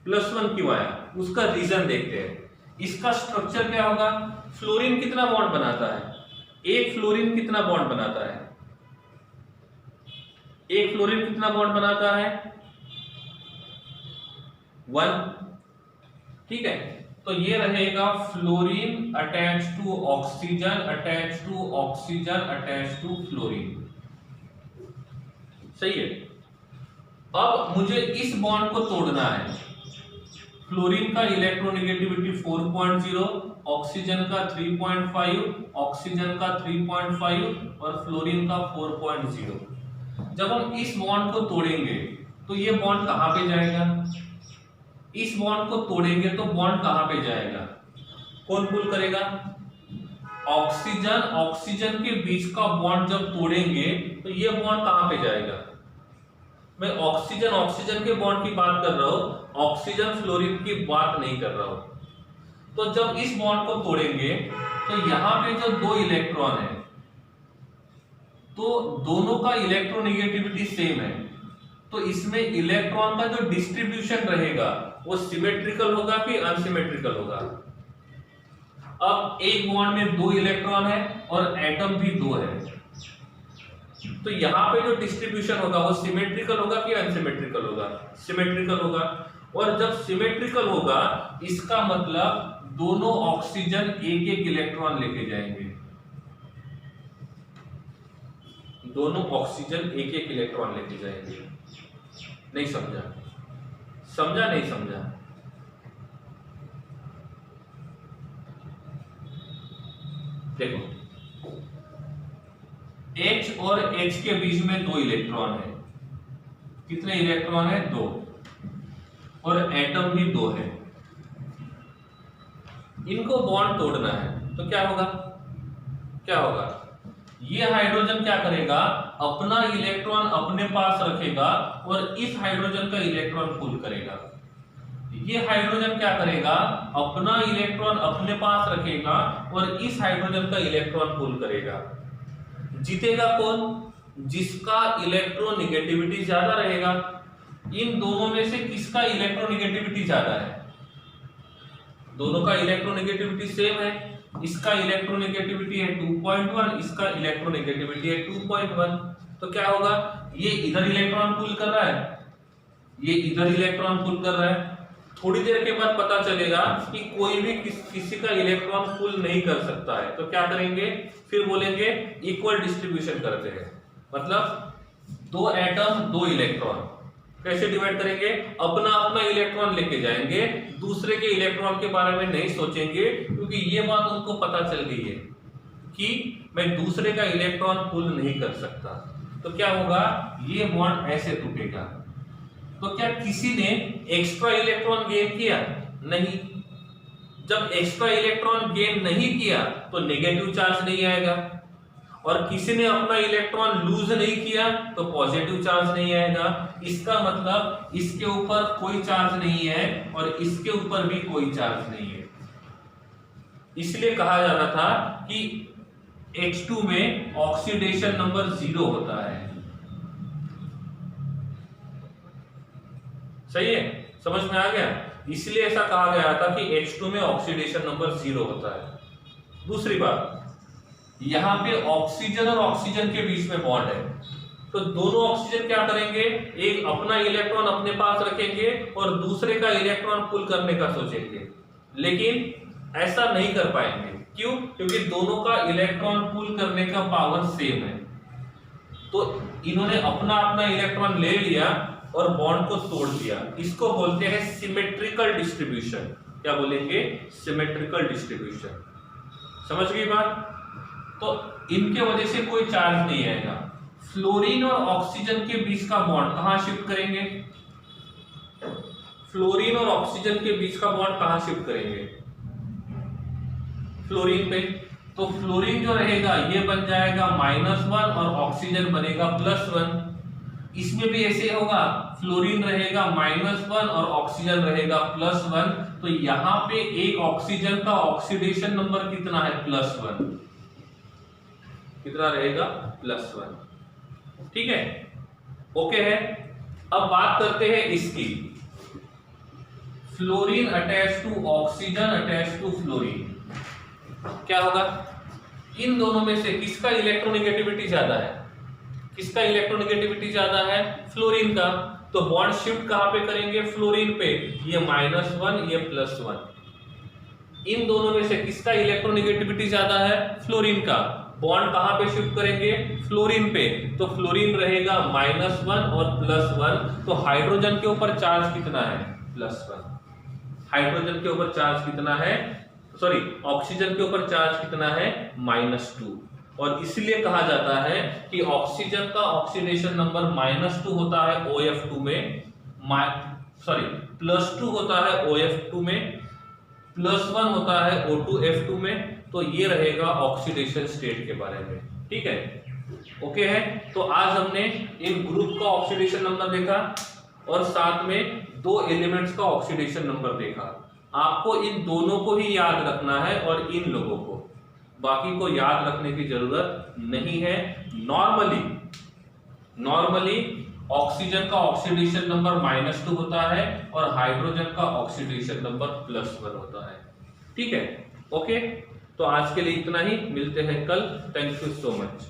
+1 क्यों आया उसका रीजन देखते हैं। इसका स्ट्रक्चर क्या होगा? फ्लोरीन कितना बॉन्ड बनाता है? एक फ्लोरीन कितना बॉन्ड बनाता है? एक फ्लोरीन कितना बॉन्ड बनाता है? 1। ठीक है, तो ये रहेगा fluorine attach to oxygen, attach to oxygen, attach to fluorine. सही है। अब मुझे इस बॉन्ड को तोड़ना है। फ्लोरीन का इलेक्ट्रोनेगेटिविटी 4.0, ऑक्सीजन का 3.5, ऑक्सीजन का 3.5 और फ्लोरीन का 4.0। जब हम इस बॉन्ड को तोड़ेंगे तो ये बॉन्ड कहां पे जाएगा? इस बॉन्ड को तोड़ेंगे तो बॉन्ड कहां पे जाएगा? कौन पुल करेगा? ऑक्सीजन ऑक्सीजन के बीच का बॉन्ड जब तोड़ेंगे तो ये बॉन्ड कहां पे जाएगा? मैं ऑक्सीजन ऑक्सीजन के बॉन्ड की बात कर रहा हूं, ऑक्सीजन फ्लोरीन की बात नहीं कर रहा हूं। तो जब इस बॉन्ड को तोड़ेंगे तो यहां पे जो 2 इलेक्ट्रॉन है, तो दोनों का इलेक्ट्रोनेगेटिविटी सेम है, तो इसमें इलेक्ट्रॉन का जो डिस्ट्रीब्यूशन रहेगा वो सिमेट्रिकल होगा कि अनसिमेट्रिकल होगा? अब एक बॉन्ड में 2 इलेक्ट्रॉन है और एटम भी 2 है, तो यहां पे जो डिस्ट्रीब्यूशन होगा वो सिमेट्रिकल होगा कि अनसिमेट्रिकल होगा? सिमेट्रिकल होगा। और जब सिमेट्रिकल होगा इसका मतलब दोनों ऑक्सीजन एक एक इलेक्ट्रॉन लेके जाएंगे, दोनों ऑक्सीजन एक एक इलेक्ट्रॉन लेके जाएंगे। नहीं समझा? समझा नहीं समझा? देखो, H और H के बीच में 2 इलेक्ट्रॉन है। कितने इलेक्ट्रॉन है? 2। और एटम भी 2 है। इनको बॉन्ड तोड़ना है तो क्या होगा? क्या होगा? ये हाइड्रोजन क्या करेगा? अपना इलेक्ट्रॉन अपने पास रखेगा और इस हाइड्रोजन का इलेक्ट्रॉन पुल करेगा। ये हाइड्रोजन क्या करेगा? अपना इलेक्ट्रॉन अपने पास रखेगा और इस हाइड्रोजन का इलेक्ट्रॉन पुल करेगा। जीतेगा कौन? जिसका इलेक्ट्रोनेगेटिविटी ज्यादा रहेगा। इन दोनों में से किसका इलेक्ट्रोनेगेटिविटी ज्यादा है? दोनों का इलेक्ट्रोनेगेटिविटी सेम है। इसका इलेक्ट्रोनेगेटिविटी है 2.1, इसका इलेक्ट्रोनेगेटिविटी है 2.1। तो क्या होगा? ये इधर इलेक्ट्रॉन पुल कर रहा है, ये इधर इलेक्ट्रॉन पुल कर रहा है। थोड़ी देर के बाद पता चलेगा कि कोई भी किसी का इलेक्ट्रॉन पुल नहीं कर सकता है, तो क्या करेंगे? फिर बोलेंगे इक्वल डिस्ट्रीब्यूशन करते हैं। मतलब 2 एटम 2 इलेक्ट्रॉन कैसे डिवाइड करेंगे? अपना अपना इलेक्ट्रॉन लेके जाएंगे, दूसरे के इलेक्ट्रॉन के बारे में नहीं सोचेंगे, क्योंकि ये बात उनको पता चल गई है कि मैं दूसरे का इलेक्ट्रॉन पुल नहीं कर सकता। तो क्या होगा? ये बॉन्ड ऐसे टूटेगा। तो क्या किसी ने एक्स्ट्रा इलेक्ट्रॉन गेन किया? नहीं। जब एक्स्ट्रा इलेक्ट्रॉन गेन नहीं किया तो नेगेटिव चार्ज नहीं आएगा, और किसी ने अपना इलेक्ट्रॉन लूज नहीं किया तो पॉजिटिव चार्ज नहीं आएगा। इसका मतलब इसके ऊपर कोई चार्ज नहीं है और इसके ऊपर भी कोई चार्ज नहीं है। इसलिए कहा जाता था कि H2 में ऑक्सीडेशन नंबर 0 होता है। सही है? समझ में आ गया? इसलिए ऐसा कहा गया था कि H2 में ऑक्सीडेशन नंबर 0 होता है। दूसरी बात, यहां पे ऑक्सीजन और ऑक्सीजन के बीच में बॉन्ड है, तो दोनों ऑक्सीजन क्या करेंगे? एक अपना इलेक्ट्रॉन अपने पास रखेंगे और दूसरे का इलेक्ट्रॉन पुल करने का सोचेंगे, लेकिन ऐसा नहीं कर पाएंगे। क्यों? क्योंकि दोनों का इलेक्ट्रॉन पुल करने का पावर सेम है। तो इन्होंने अपना अपना इलेक्ट्रॉन ले लिया और बॉन्ड को तोड़ दिया। इसको बोलते हैं सिमेट्रिकल डिस्ट्रीब्यूशन। क्या बोलेंगे? Symmetrical distribution. समझ गई बात? तो इनके वजह से कोई चार्ज नहीं आएगा। फ्लोरीन और ऑक्सीजन के बीच का बॉन्ड कहां शिफ्ट करेंगे? फ्लोरीन और ऑक्सीजन के बीच का बॉन्ड कहां शिफ्ट करेंगे? फ्लोरीन पे। तो फ्लोरीन जो रहेगा ये बन जाएगा -1 और ऑक्सीजन बनेगा +1। इसमें भी ऐसे होगा, फ्लोरीन रहेगा -1 और ऑक्सीजन रहेगा +1। तो यहां पे एक ऑक्सीजन का ऑक्सीडेशन नंबर कितना है? +1। कितना रहेगा? +1। ठीक है? ओके है। अब बात करते हैं इसकी, fluorine attach to oxygen attach to fluorine. क्या होगा, इन दोनों में से किसका इलेक्ट्रोनेगेटिविटी ज्यादा है, किसका इलेक्ट्रोनेगेटिविटी ज्यादा है, फ्लोरीन का। तो बॉन्ड शिफ्ट कहां पे करेंगे, फ्लोरीन पे, ये -1 ये +1। इन दोनों में से किसका इलेक्ट्रोनेगेटिविटी ज्यादा है, फ्लोरीन का। बॉन्ड कहां पे शिफ्ट करेंगे, फ्लोरीन पे, तो फ्लोरीन रहेगा -1 और +1। तो हाइड्रोजन के ऊपर चार्ज कितना है, +1। हाइड्रोजन के ऊपर चार्ज कितना है, सॉरी ऑक्सीजन के ऊपर चार्ज कितना है, -2। और इसलिए कहा जाता है कि ऑक्सीजन का ऑक्सीडेशन नंबर -2 होता है OF2 में, सॉरी +2 होता है OF2 में, +1 होता है O2F2 में। तो ये रहेगा ऑक्सीडेशन स्टेट के बारे में, ठीक है, ओके है। तो आज हमने इन ग्रुप का ऑक्सीडेशन नंबर देखा और साथ में दो एलिमेंट्स का ऑक्सीडेशन नंबर देखा। आपको इन दोनों को ही याद रखना है और इन लोगों को, बाकी को याद रखने की जरूरत नहीं है। नॉर्मली ऑक्सीजन का ऑक्सीडेशन नंबर -2 होता है और हाइड्रोजन का ऑक्सीडेशन नंबर +1 होता है, ठीक है, ओके। तो आज के लिए इतना ही, मिलते हैं कल। Thank you so much.